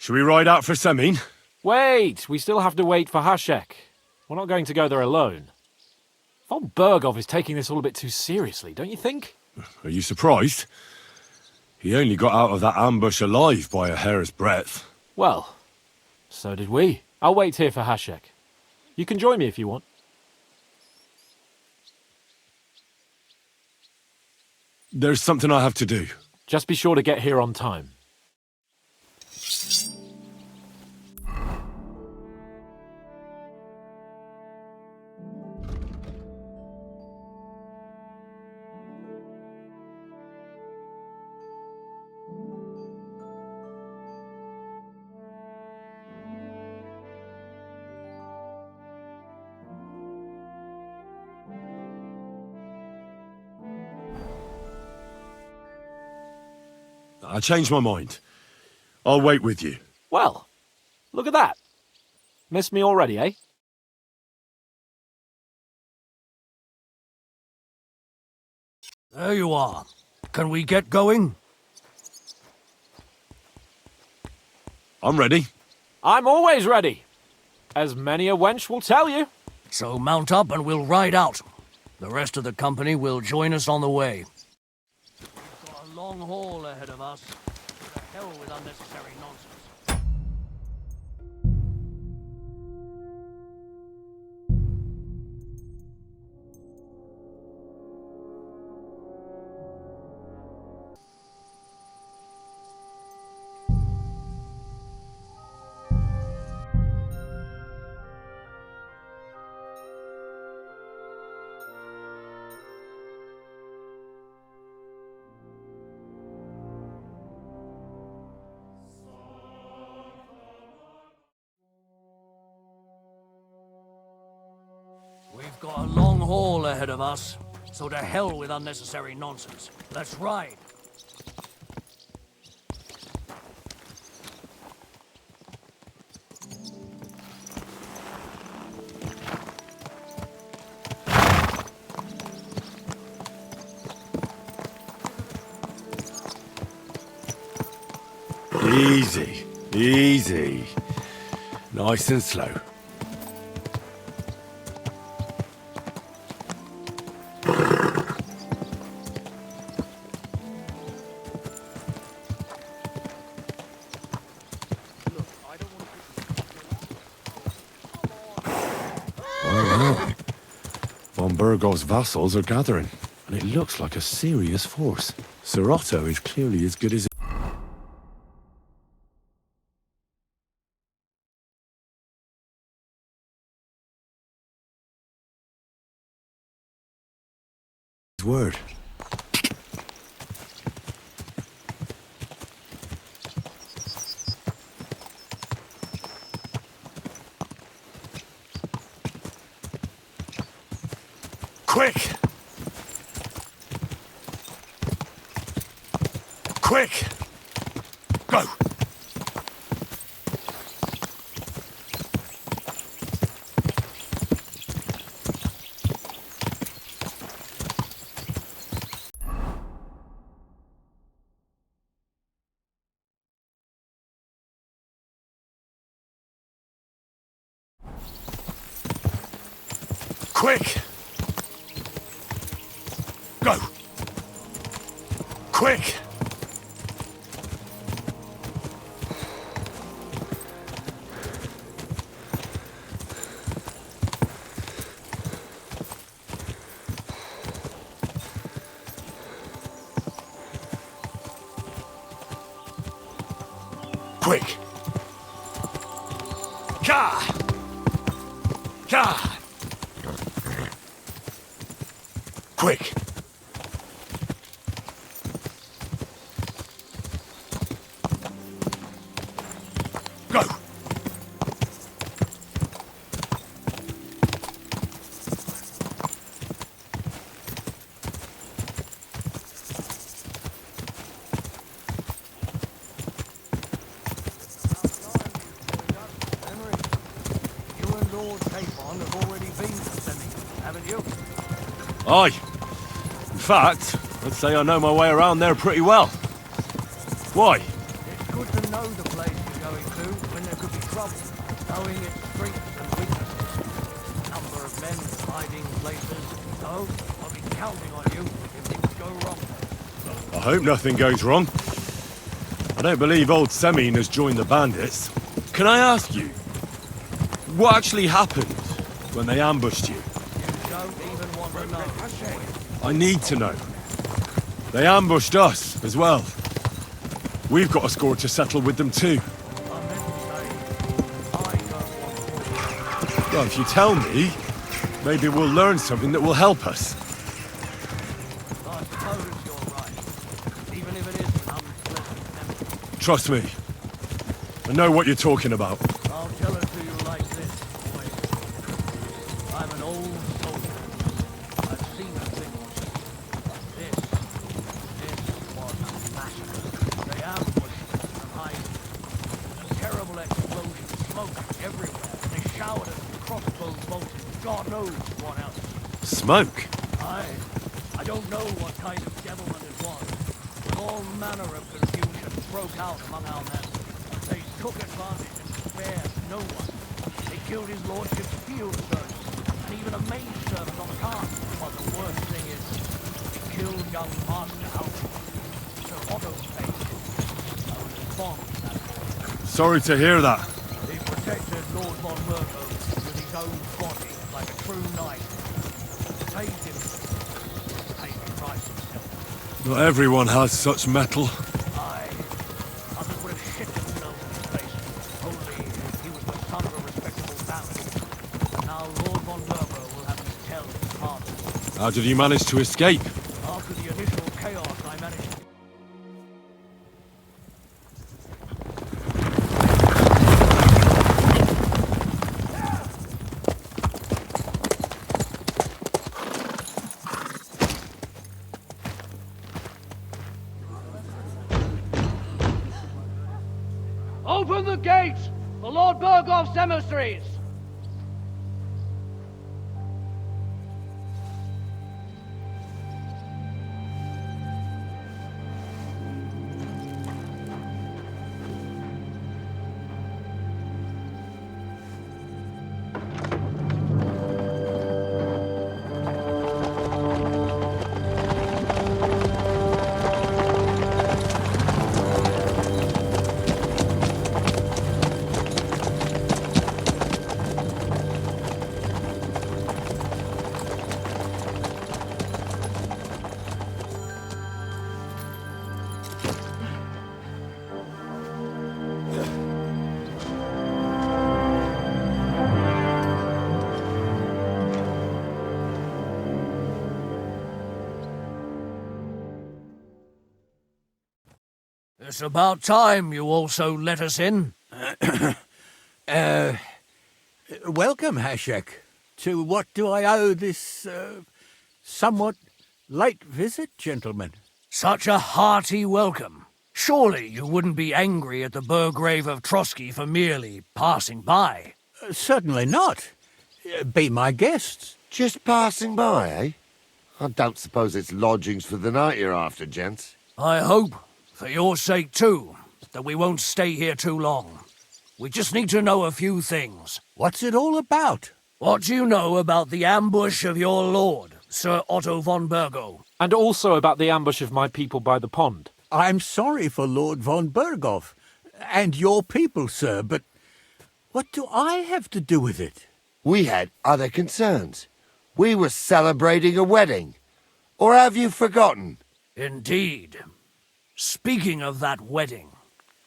Should we ride out for Semin? Wait, we still have to wait for Hashek. We're not going to go there alone. Von Bergov is taking this all a bit too seriously, don't you think? Are you surprised? He only got out of that ambush alive by a hair's breadth. Well, so did we. I'll wait here for Hashek. You can join me if you want. There's something I have to do. Just be sure to get here on time. I changed my mind. I'll wait with you. Well, look at that. Missed me already, eh? There you are. Can we get going? I'm ready. I'm always ready. As many a wench will tell you. So mount up and we'll ride out. The rest of the company will join us on the way. We've got a long haul ahead of us. To the hell with unnecessary nonsense. We've got a long haul ahead of us, so to hell with unnecessary nonsense. Let's ride. Easy, easy. Nice and slow. Von Bergov's vassals are gathering, and it looks like a serious force. Sir Otto is clearly as good as his word. Quick! Quick! Go! Quick! Go! Quick! Quick! Ka! Ka! Quick! Go! You and Lord Capon have already been to Semi, haven't you? Aye. In fact, I'd say I know my way around there pretty well. Why? It's good to know the place you're going to. job, knowing its strengths and weaknesses, number of men, hiding places. So, I'll be counting on you if things go wrong. I hope nothing goes wrong. I don't believe old Semine has joined the bandits. Can I ask you, what actually happened when they ambushed you? You don't even want to know. I need to know. They ambushed us as well. We've got a score to settle with them too. Well, if you tell me, maybe we'll learn something that will help us. I suppose you're right. Even if it is an unpleasant memory. Trust me. I know what you're talking about. I'll tell it to you like this, boy. I'm an old soldier. I've seen things. This was a massacre. They ambushed and hiding. A terrible explosion, smoke everywhere. They showered us with crossbow bolts. God knows what else. Smoke? I don't know what kind of devilment it was. But all manner of confusion broke out among our men. They took advantage and spared no one. They killed his lordship's field surgeon, and even a maid servant on the cart. But the worst thing is, they killed young Master Alfred. Sir Otto's face. I was fond of that boy. Sorry to hear that. He protected Lord von Virgo with his own body like a true knight. Saved him. Paid the price himself. Not everyone has such metal. Aye. Others would have shit themselves in his face. Only he was the son of a respectable family. Now Lord von Virgo will have to tell his father. How did you manage to escape? After the initial chaos, I managed to... Open the gates for Lord Berghoff's emissaries! It's about time you also let us in. Welcome, Hashek. To what do I owe this, somewhat late visit, gentlemen? Such a hearty welcome. Surely you wouldn't be angry at the Burgrave of Trotsky for merely passing by. Certainly not. Be my guests. Just passing by, eh? I don't suppose it's lodgings for the night you're after, gents. I hope, for your sake too, that we won't stay here too long. We just need to know a few things. What's it all about? What do you know about the ambush of your lord, Sir Otto von Bergo? And also about the ambush of my people by the pond. I'm sorry for Lord von Berghoff and your people, sir, but what do I have to do with it? We had other concerns. We were celebrating a wedding. Or have you forgotten? Indeed. Speaking of that wedding,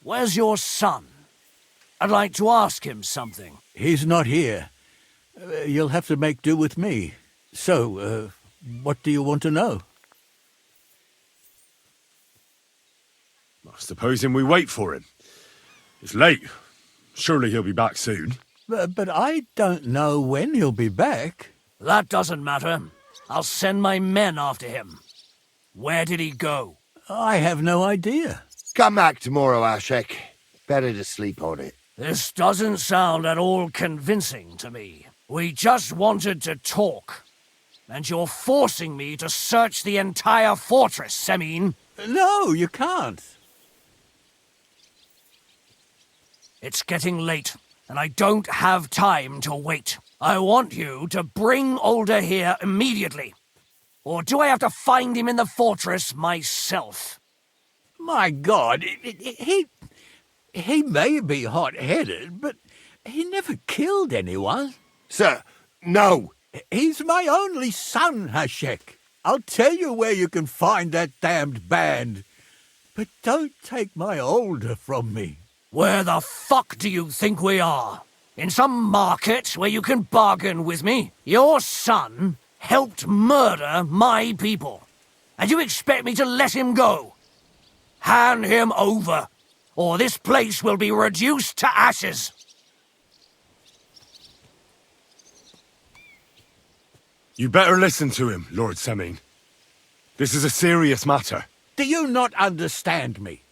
where's your son? I'd like to ask him something. He's not here. You'll have to make do with me. So, what do you want to know? Supposing we wait for him. It's late. Surely he'll be back soon. But I don't know when he'll be back. That doesn't matter. I'll send my men after him. Where did he go? I have no idea. Come back tomorrow, Ashek. Better to sleep on it. This doesn't sound at all convincing to me. We just wanted to talk. And you're forcing me to search the entire fortress, Semine. No, you can't. It's getting late, and I don't have time to wait. I want you to bring Older here immediately. Or do I have to find him in the fortress myself? My God, he may be hot-headed, but he never killed anyone. Sir, no! He's my only son, Hashek. I'll tell you where you can find that damned band. But don't take my Older from me. Where the fuck do you think we are? In some market where you can bargain with me? Your son helped murder my people. And you expect me to let him go? Hand him over, or this place will be reduced to ashes. You better listen to him, Lord Semin. This is a serious matter. Do you not understand me?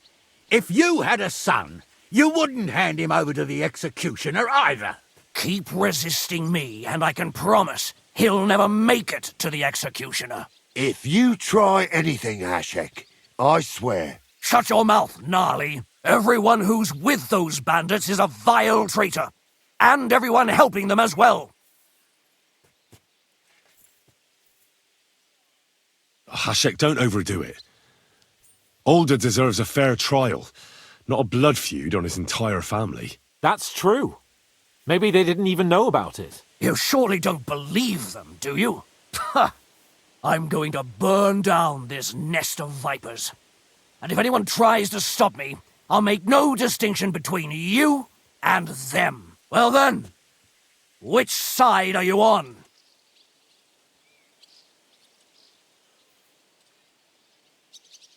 If you had a son, you wouldn't hand him over to the executioner either. Keep resisting me, and I can promise he'll never make it to the executioner. If you try anything, Hashek, I swear. Shut your mouth, Gnarly. Everyone who's with those bandits is a vile traitor. And everyone helping them as well. Hashek, don't overdo it. Older deserves a fair trial, not a blood feud on his entire family. That's true. Maybe they didn't even know about it. You surely don't believe them, do you? Ha! I'm going to burn down this nest of vipers. And if anyone tries to stop me, I'll make no distinction between you and them. Well then, which side are you on?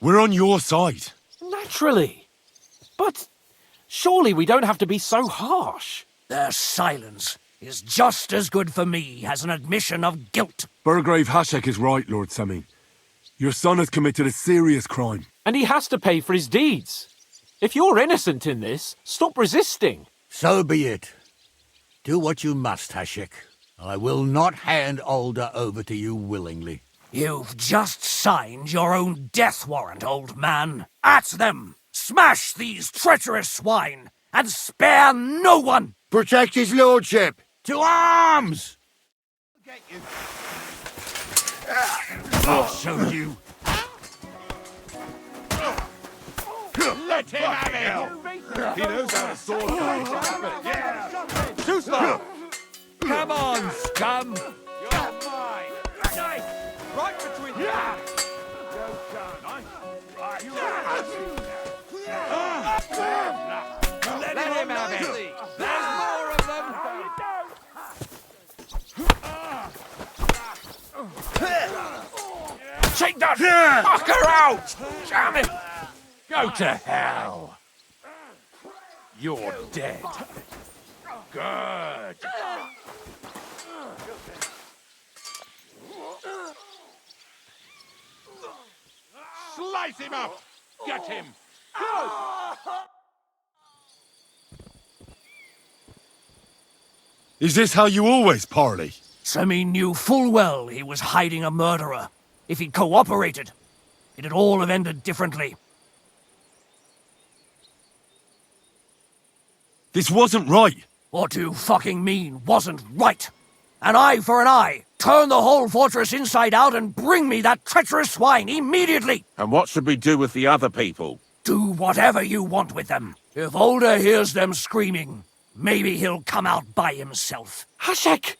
We're on your side. Naturally. But surely we don't have to be so harsh. Their silence is just as good for me as an admission of guilt. Burgrave Hashek is right, Lord Semin. Your son has committed a serious crime. And he has to pay for his deeds. If you're innocent in this, stop resisting. So be it. Do what you must, Hashek. I will not hand Older over to you willingly. You've just signed your own death warrant, old man. At them! Smash these treacherous swine, and spare no one! Protect his lordship! To arms! I'll show you. Let him have it! He knows how to sword fight. Yeah! Too slow! Come on, scum! You're mine! Right between you! Yeah! No chance. Right, you Let him have it! There's more of them! Take that fucker out! Damn it! Go to hell! You're dead. Good. Slice him up! Get him! Is this how you always parley? Semi knew full well he was hiding a murderer. If he'd cooperated, it'd all have ended differently. This wasn't right. What do you fucking mean, wasn't right? An eye for an eye! Turn the whole fortress inside out and bring me that treacherous swine immediately! And what should we do with the other people? Do whatever you want with them. If Older hears them screaming, maybe he'll come out by himself. Hashek!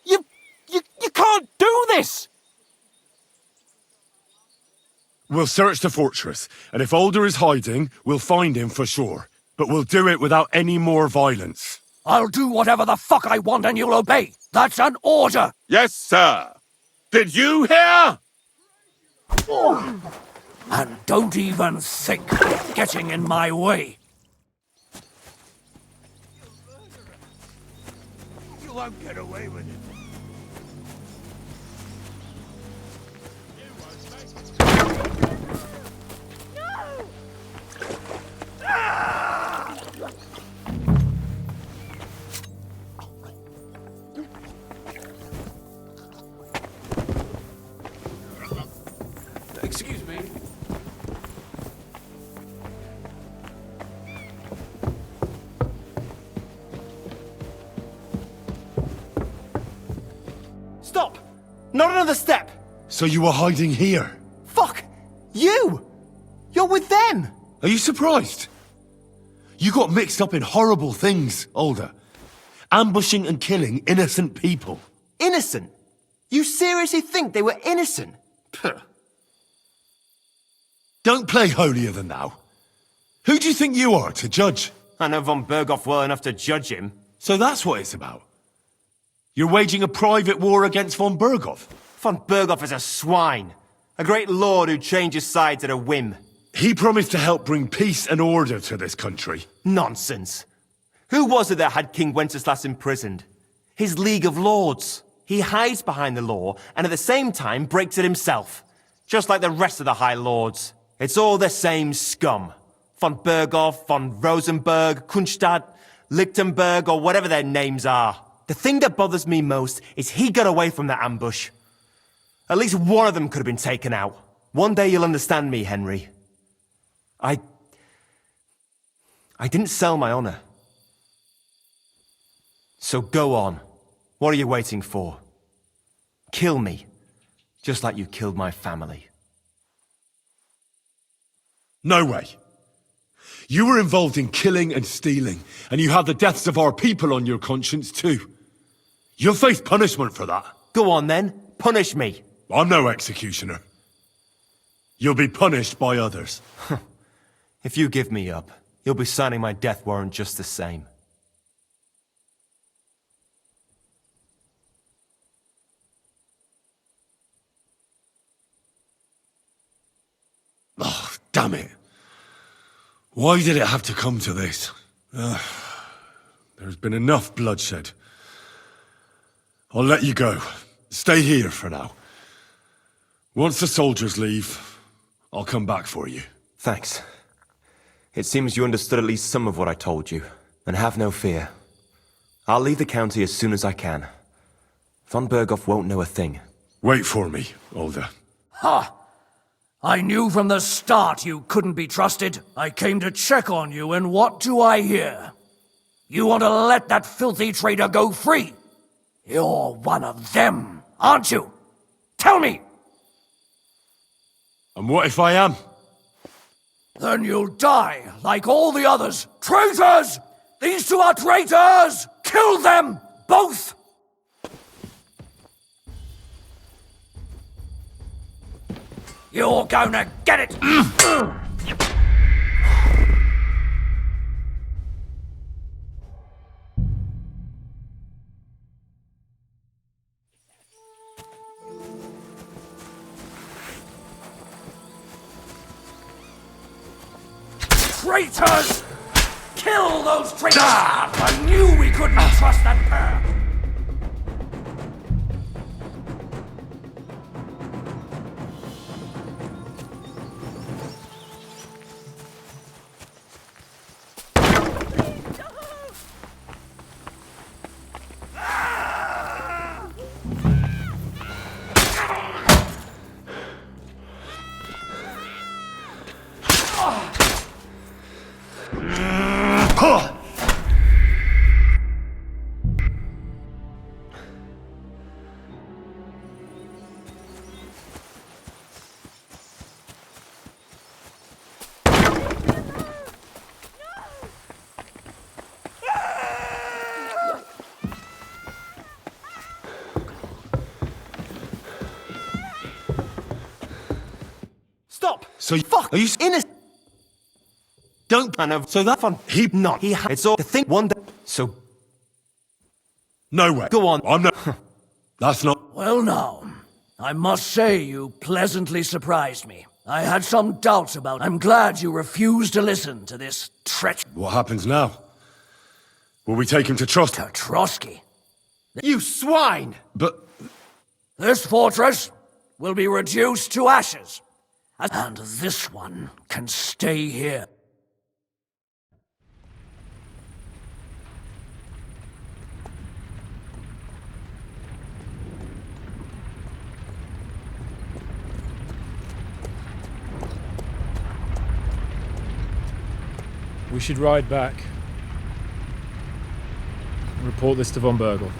You can't do this! We'll search the fortress, and if Older is hiding, we'll find him for sure. But we'll do it without any more violence. I'll do whatever the fuck I want and you'll obey. That's an order! Yes, sir. Did you hear? And don't even think of getting in my way. You won't get away with it. Excuse me. Not another step! So you were hiding here? Fuck! You! You're with them! Are you surprised? You got mixed up in horrible things, Alder. Ambushing and killing innocent people. Innocent? You seriously think they were innocent? Puh. Don't play holier than thou. Who do you think you are to judge? I know von Berghoff well enough to judge him. So that's what it's about. You're waging a private war against von Berghoff. Von Berghoff is a swine. A great lord who changes sides at a whim. He promised to help bring peace and order to this country. Nonsense. Who was it that had King Wenceslas imprisoned? His League of Lords. He hides behind the law and at the same time breaks it himself. Just like the rest of the High Lords. It's all the same scum. Von Berghoff, von Rosenberg, Kunstadt, Lichtenberg, or whatever their names are. The thing that bothers me most is he got away from the ambush. At least one of them could have been taken out. One day you'll understand me, Henry. I didn't sell my honor. So go on. What are you waiting for? Kill me, just like you killed my family. No way. You were involved in killing and stealing, and you have the deaths of our people on your conscience too. You'll face punishment for that. Go on then, punish me. I'm no executioner. You'll be punished by others. If you give me up, you'll be signing my death warrant just the same. Oh, damn it. Why did it have to come to this? There's been enough bloodshed. I'll let you go. Stay here for now. Once the soldiers leave, I'll come back for you. Thanks. It seems you understood at least some of what I told you. And have no fear. I'll leave the county as soon as I can. Von Berghoff won't know a thing. Wait for me, Alder. Ha! I knew from the start you couldn't be trusted. I came to check on you, and what do I hear? You want to let that filthy traitor go free? You're one of them, aren't you? Tell me! And what if I am? Then you'll die, like all the others. Traitors! These two are traitors! Kill them, both! You're gonna get it! Traitors! Kill those traitors! I knew we couldn't trust that pair! Stop! So fuck! Are you innocent? Don't. I know. So that fun. He not. He. It's all the thing. One day. So. No way. Go on. I'm not. That's not. Well, now, I must say you pleasantly surprised me. I had some doubts about. I'm glad you refused to listen to this treachery. What happens now? Will we take him to Trotsky? To Trotsky? You swine! But this fortress will be reduced to ashes. And this one can stay here. We should ride back. Report this to von Berghoff.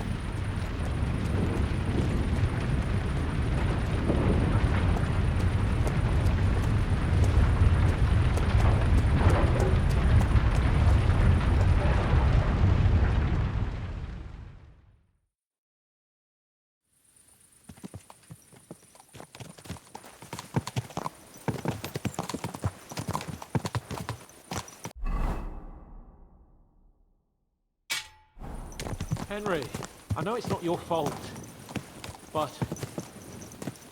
Henry, I know it's not your fault, but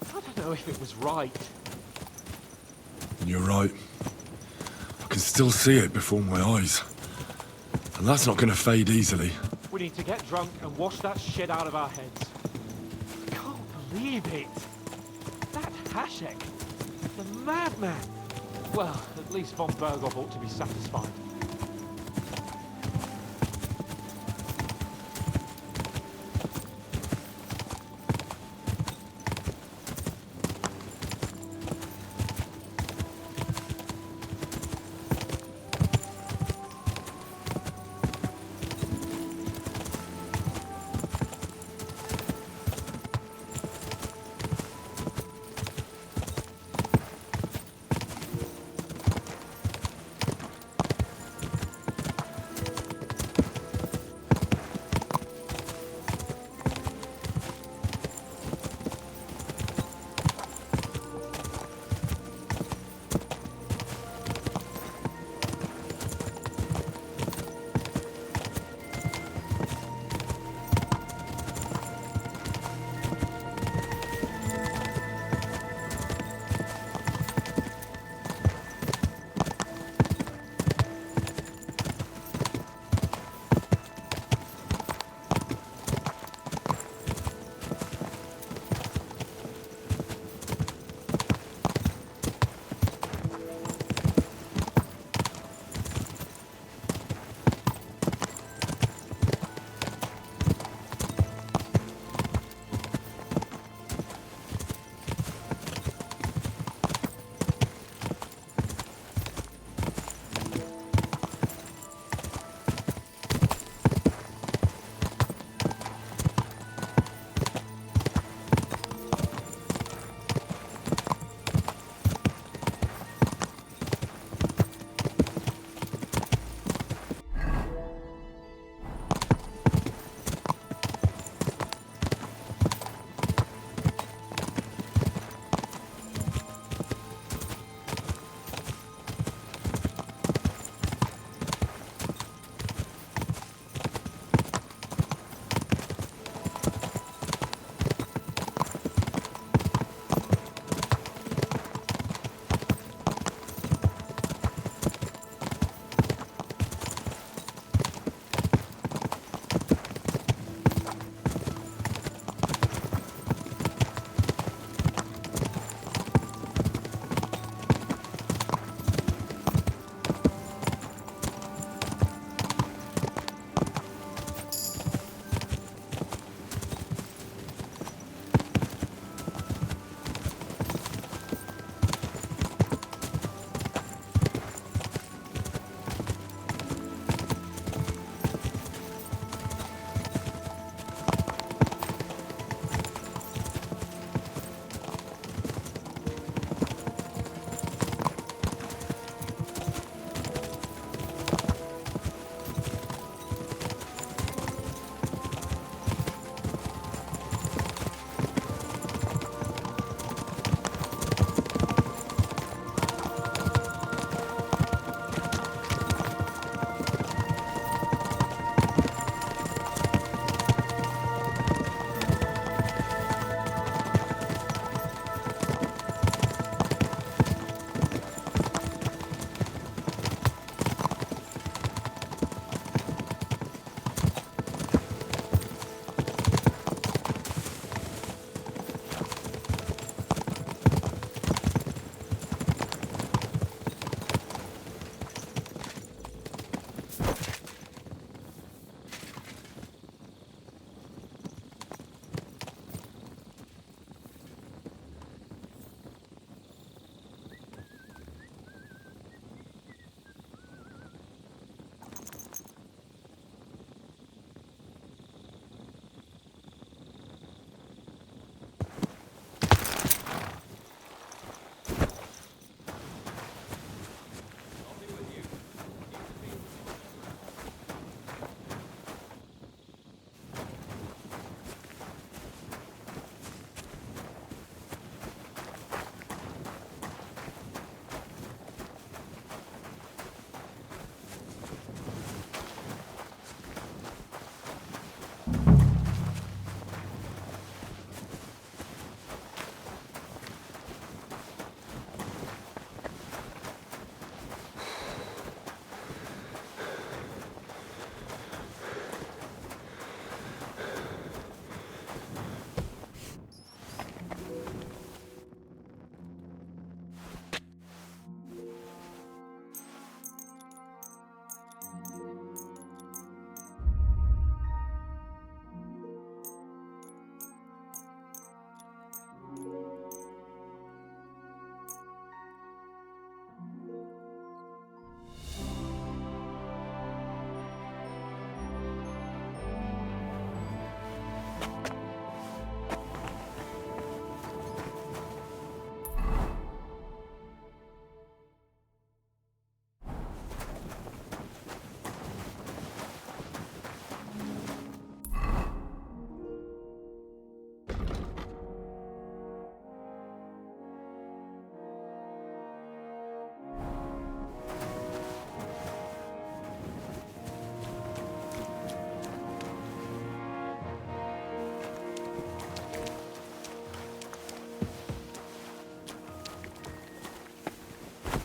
I don't know if it was right. You're right. I can still see it before my eyes. And that's not gonna fade easily. We need to get drunk and wash that shit out of our heads. I can't believe it. That Hashek, the madman. Well, at least von Berghoff ought to be satisfied.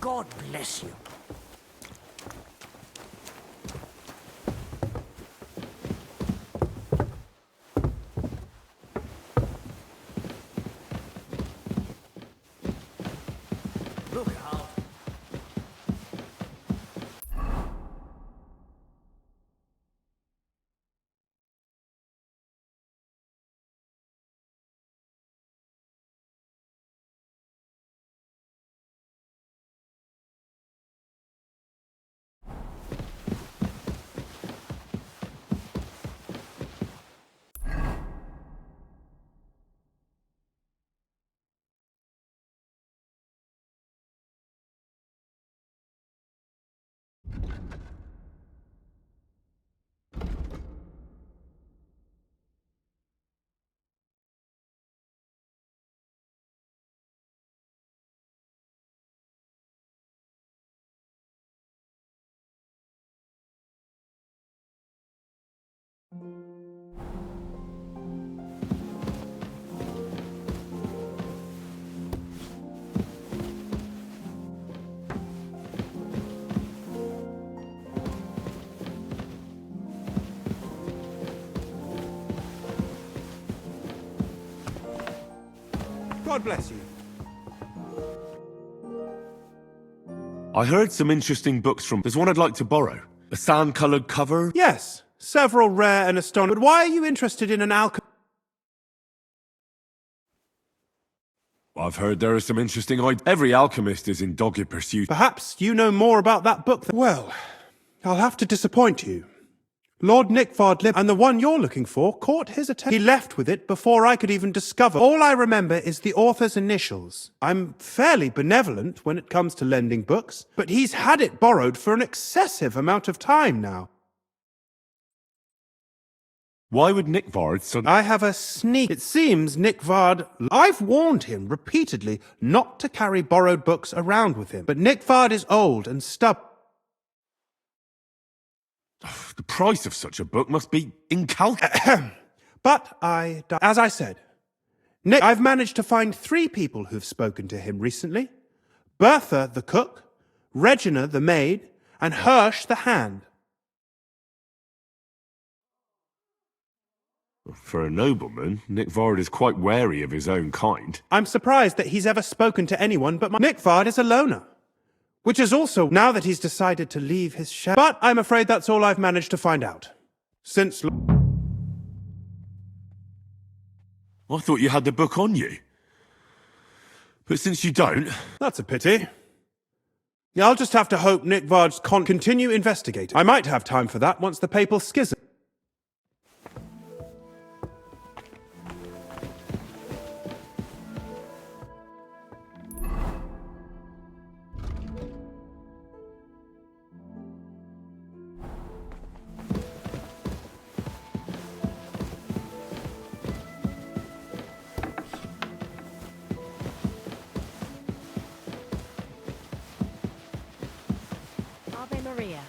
God bless you. Look out. God bless you. I heard some interesting books from... There's one I'd like to borrow. A sand-coloured cover? Yes, several rare and astonishing. But why are you interested in an alchemy? I've heard there are some interesting ideas. Every alchemist is in dogged pursuit. Perhaps you know more about that book than... Well, I'll have to disappoint you. Lord Nickvard lived, and the one you're looking for caught his attention. He left with it before I could even discover. All I remember is the author's initials. I'm fairly benevolent when it comes to lending books, but he's had it borrowed for an excessive amount of time now. Why would Nickvard I have a sneak. It seems Nickvard... I've warned him repeatedly not to carry borrowed books around with him, but Nickvard is old and stubborn. The price of such a book must be incalculable. But as I said, I've managed to find 3 people who've spoken to him recently. Bertha the cook, Regina the maid, and Hirsch the hand. For a nobleman, Nickvard is quite wary of his own kind. I'm surprised that he's ever spoken to anyone but Nickvard is a loner. Which is also, now that he's decided to leave his shadow. But I'm afraid that's all I've managed to find out. Since... I thought you had the book on you. But since you don't... That's a pity. Yeah, I'll just have to hope Nickvard's continue investigating. I might have time for that once the papal schism... Ave Maria.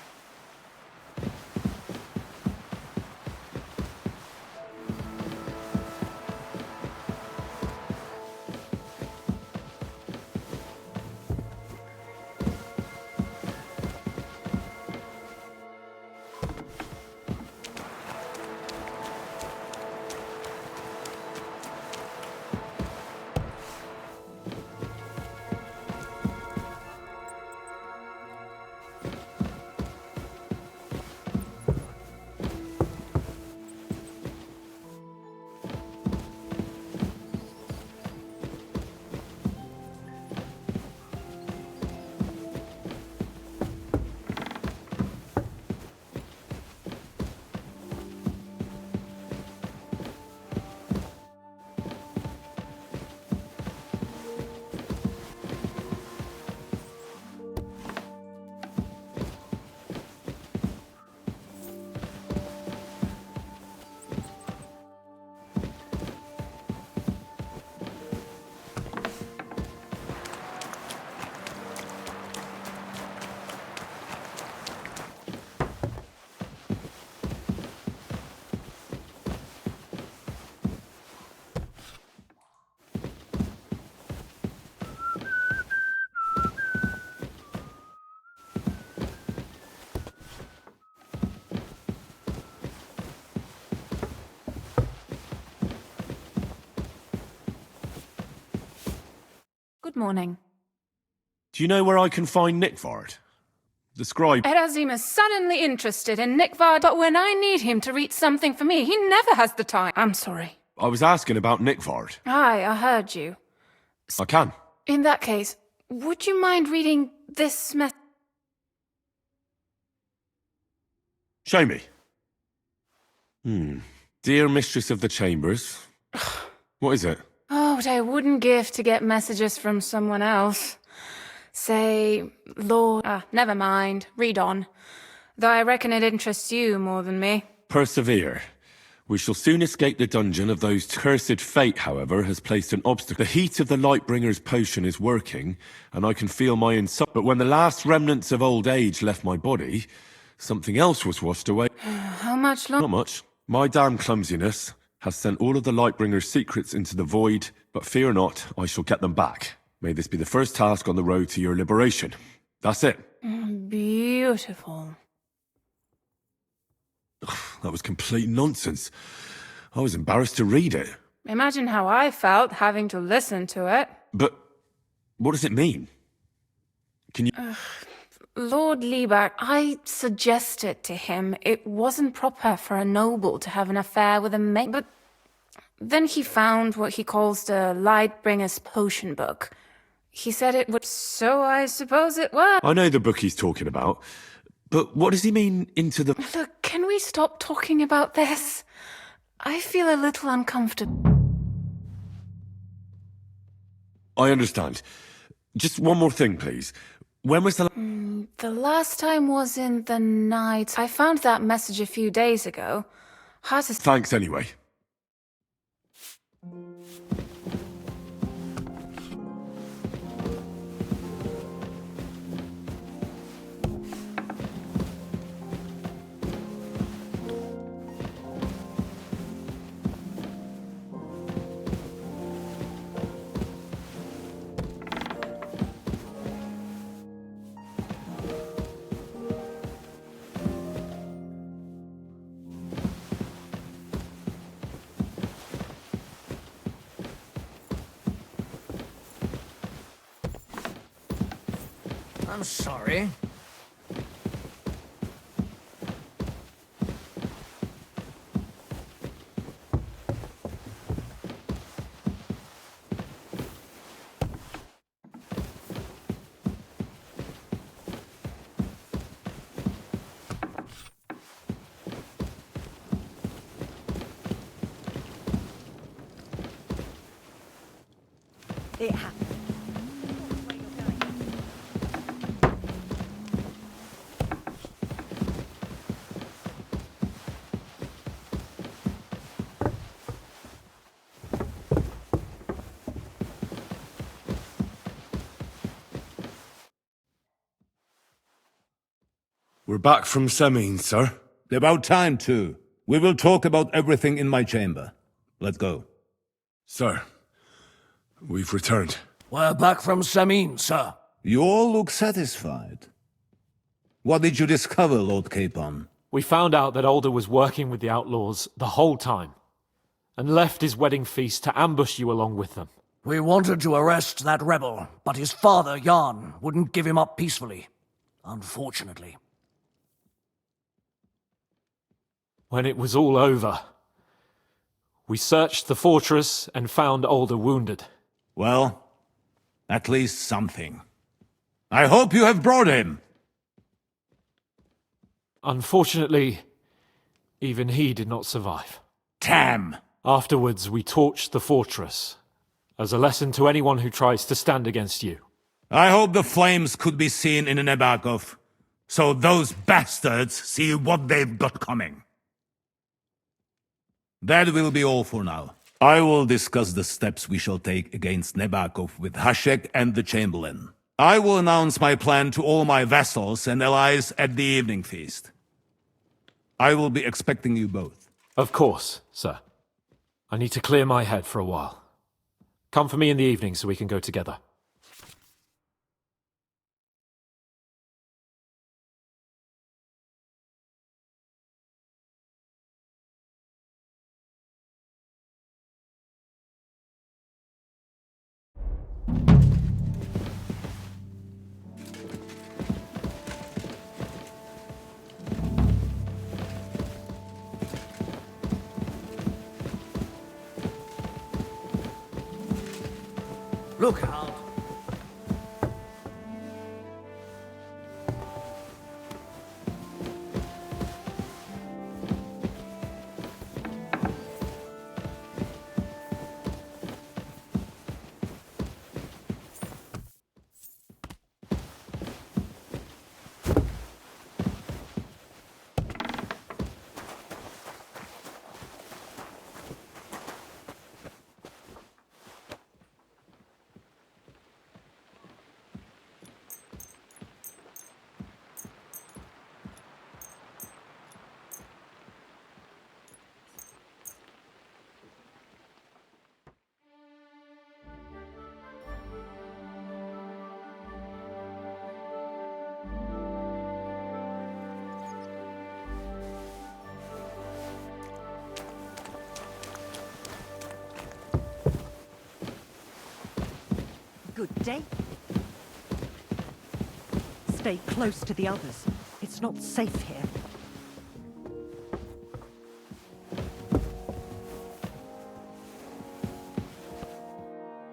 Good morning. Do you know where I can find Nickvard? The scribe. Erazim is suddenly interested in Nickvard, but when I need him to read something for me, he never has the time. I'm sorry. I was asking about Nickvard. Aye, I heard you. I can. In that case, would you mind reading this message? Show me. Dear Mistress of the Chambers. What is it? Oh, what I wouldn't give to get messages from someone else. Say, Lord... never mind. Read on. Though I reckon it interests you more than me. Persevere. We shall soon escape the dungeon of those cursed fate, however, has placed an obstacle. The heat of the Lightbringer's potion is working, and I can feel my insult. But when the last remnants of old age left my body, something else was washed away. How much longer? Not much. My damn clumsiness has sent all of the Lightbringer's secrets into the void, but fear not, I shall get them back. May this be the first task on the road to your liberation. That's it. Beautiful. That was complete nonsense. I was embarrassed to read it. Imagine how I felt having to listen to it. But what does it mean? Can you... Lord Liebach, I suggested to him it wasn't proper for a noble to have an affair with a maid, but then he found what he calls the Lightbringer's potion book. He said it would, so I suppose it was. I know the book he's talking about, but what does he mean into the... Look, can we stop talking about this? I feel a little uncomfortable. I understand. Just one more thing, please. When was the... The last time was in the night. I found that message a few days ago. Hard to... Thanks anyway. I'm sorry. It happened. We're back from Semine, sir. About time, too. We will talk about everything in my chamber. Let's go. Sir, we've returned. We're back from Semine, sir. You all look satisfied. What did you discover, Lord Capon? We found out that Alder was working with the outlaws the whole time, and left his wedding feast to ambush you along with them. We wanted to arrest that rebel, but his father, Jan, wouldn't give him up peacefully. Unfortunately. When it was all over, we searched the fortress and found Alder wounded. Well, at least something. I hope you have brought him. Unfortunately, even he did not survive. Damn! Afterwards, we torched the fortress, as a lesson to anyone who tries to stand against you. I hope the flames could be seen in Nebakov, so those bastards see what they've got coming. That will be all for now. I will discuss the steps we shall take against Nebakov with Hashek and the Chamberlain. I will announce my plan to all my vassals and allies at the evening feast. I will be expecting you both. Of course, sir. I need to clear my head for a while. Come for me in the evening so we can go together. Look out! Good day. Stay close to the others. It's not safe here.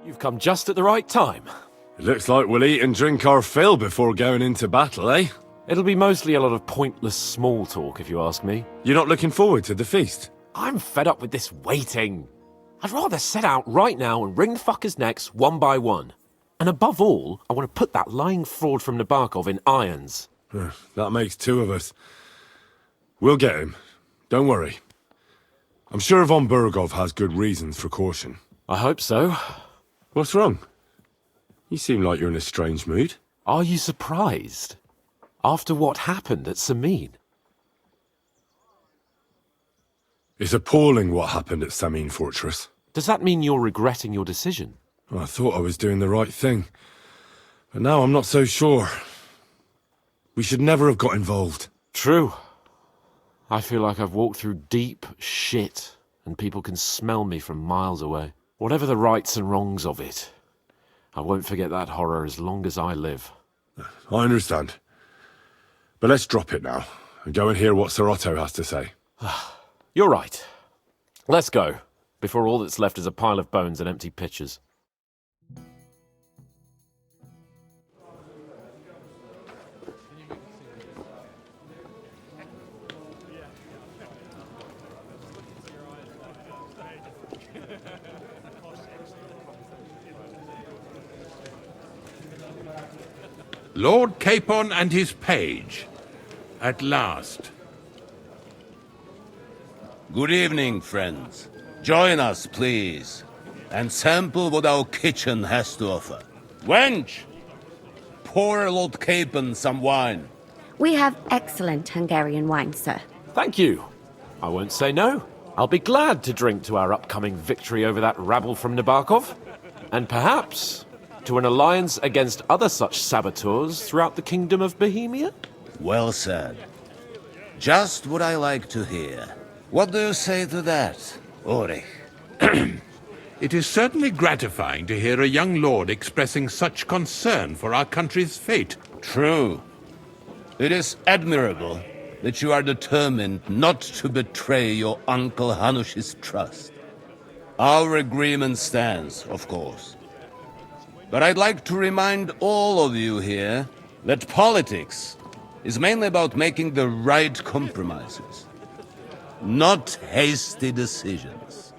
You've come just at the right time. It looks like we'll eat and drink our fill before going into battle, eh? It'll be mostly a lot of pointless small talk, if you ask me. You're not looking forward to the feast? I'm fed up with this waiting. I'd rather set out right now and wring the fuckers' necks one by one. And above all, I want to put that lying fraud from Nabokov in irons. That makes two of us. We'll get him. Don't worry. I'm sure von Burgov has good reasons for caution. I hope so. What's wrong? You seem like you're in a strange mood. Are you surprised? After what happened at Samin? It's appalling what happened at Samin Fortress. Does that mean you're regretting your decision? I thought I was doing the right thing. But now I'm not so sure. We should never have got involved. True. I feel like I've walked through deep shit, and people can smell me from miles away. Whatever the rights and wrongs of it, I won't forget that horror as long as I live. I understand. But let's drop it now, and go and hear what Sir Otto has to say. You're right. Let's go, before all that's left is a pile of bones and empty pitchers. Lord Capon and his page. At last. Good evening, friends. Join us, please, and sample what our kitchen has to offer. Wench, pour Lord Capon some wine. We have excellent Hungarian wine, sir. Thank you. I won't say no. I'll be glad to drink to our upcoming victory over that rabble from Nabokov. And perhaps to an alliance against other such saboteurs throughout the kingdom of Bohemia? Well said. Just what I like to hear. What do you say to that, Ulrich? It is certainly gratifying to hear a young lord expressing such concern for our country's fate. True. It is admirable that you are determined not to betray your Uncle Hanush's trust. Our agreement stands, of course. But I'd like to remind all of you here that politics is mainly about making the right compromises, not hasty decisions.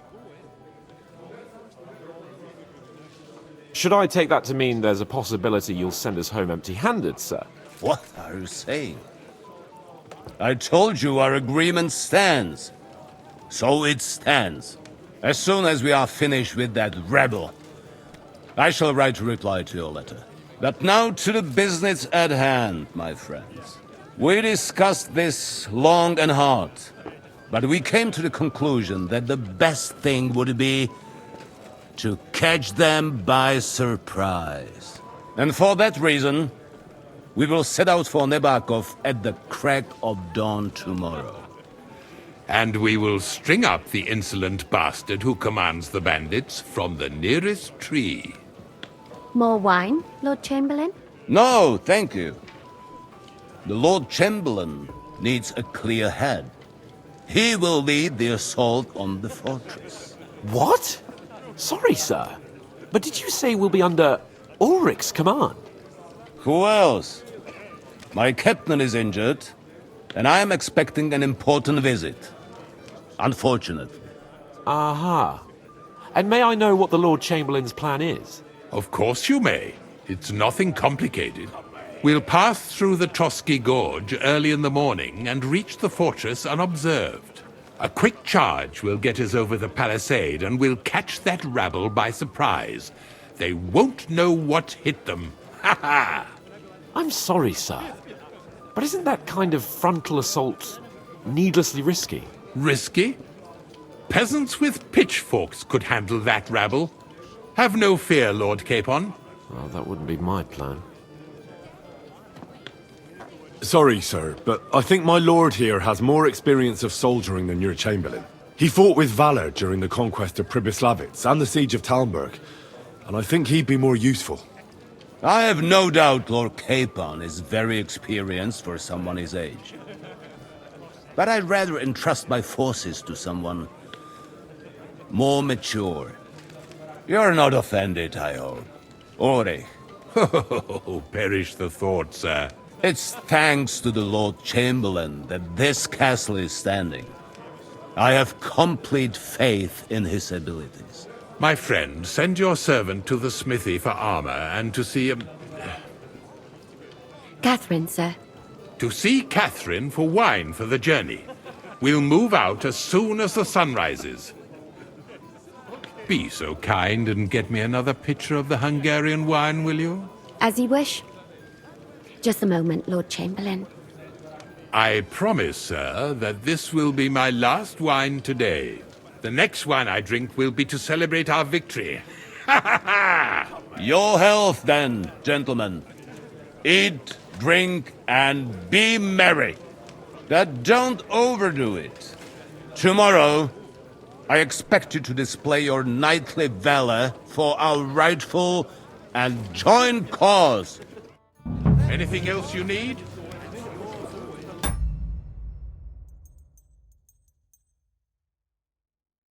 Should I take that to mean there's a possibility you'll send us home empty-handed, sir? What are you saying? I told you our agreement stands. So it stands. As soon as we are finished with that rebel, I shall write a reply to your letter. But now to the business at hand, my friends. We discussed this long and hard, but we came to the conclusion that the best thing would be to catch them by surprise. And for that reason, we will set out for Nabokov at the crack of dawn tomorrow. And we will string up the insolent bastard who commands the bandits from the nearest tree. More wine, Lord Chamberlain? No, thank you. The Lord Chamberlain needs a clear head. He will lead the assault on the fortress. What? Sorry, sir. But did you say we'll be under Ulrich's command? Who else? My captain is injured, and I am expecting an important visit. Unfortunately. Aha. And may I know what the Lord Chamberlain's plan is? Of course you may. It's nothing complicated. We'll pass through the Trotsky Gorge early in the morning and reach the fortress unobserved. A quick charge will get us over the palisade, and we'll catch that rabble by surprise. They won't know what hit them. Ha ha! I'm sorry, sir. But isn't that kind of frontal assault needlessly risky? Risky? Peasants with pitchforks could handle that rabble. Have no fear, Lord Capon. Well, that wouldn't be my plan. Sorry, sir, but I think my lord here has more experience of soldiering than your chamberlain. He fought with valor during the conquest of Pribyslavitz and the siege of Talmberg, and I think he'd be more useful. I have no doubt Lord Capon is very experienced for someone his age. But I'd rather entrust my forces to someone more mature. You're not offended, I hope. Ulrich. Oh, perish the thought, sir. It's thanks to the Lord Chamberlain that this castle is standing. I have complete faith in his abilities. My friend, send your servant to the smithy for armor and to see Catherine, sir. To see Catherine for wine for the journey. We'll move out as soon as the sun rises. Be so kind and get me another pitcher of the Hungarian wine, will you? As you wish. Just a moment, Lord Chamberlain. I promise, sir, that this will be my last wine today. The next wine I drink will be to celebrate our victory. Ha ha ha! Your health, then, gentlemen. Eat, drink, and be merry. But don't overdo it. Tomorrow, I expect you to display your knightly valor for our rightful and joint cause. Anything else you need?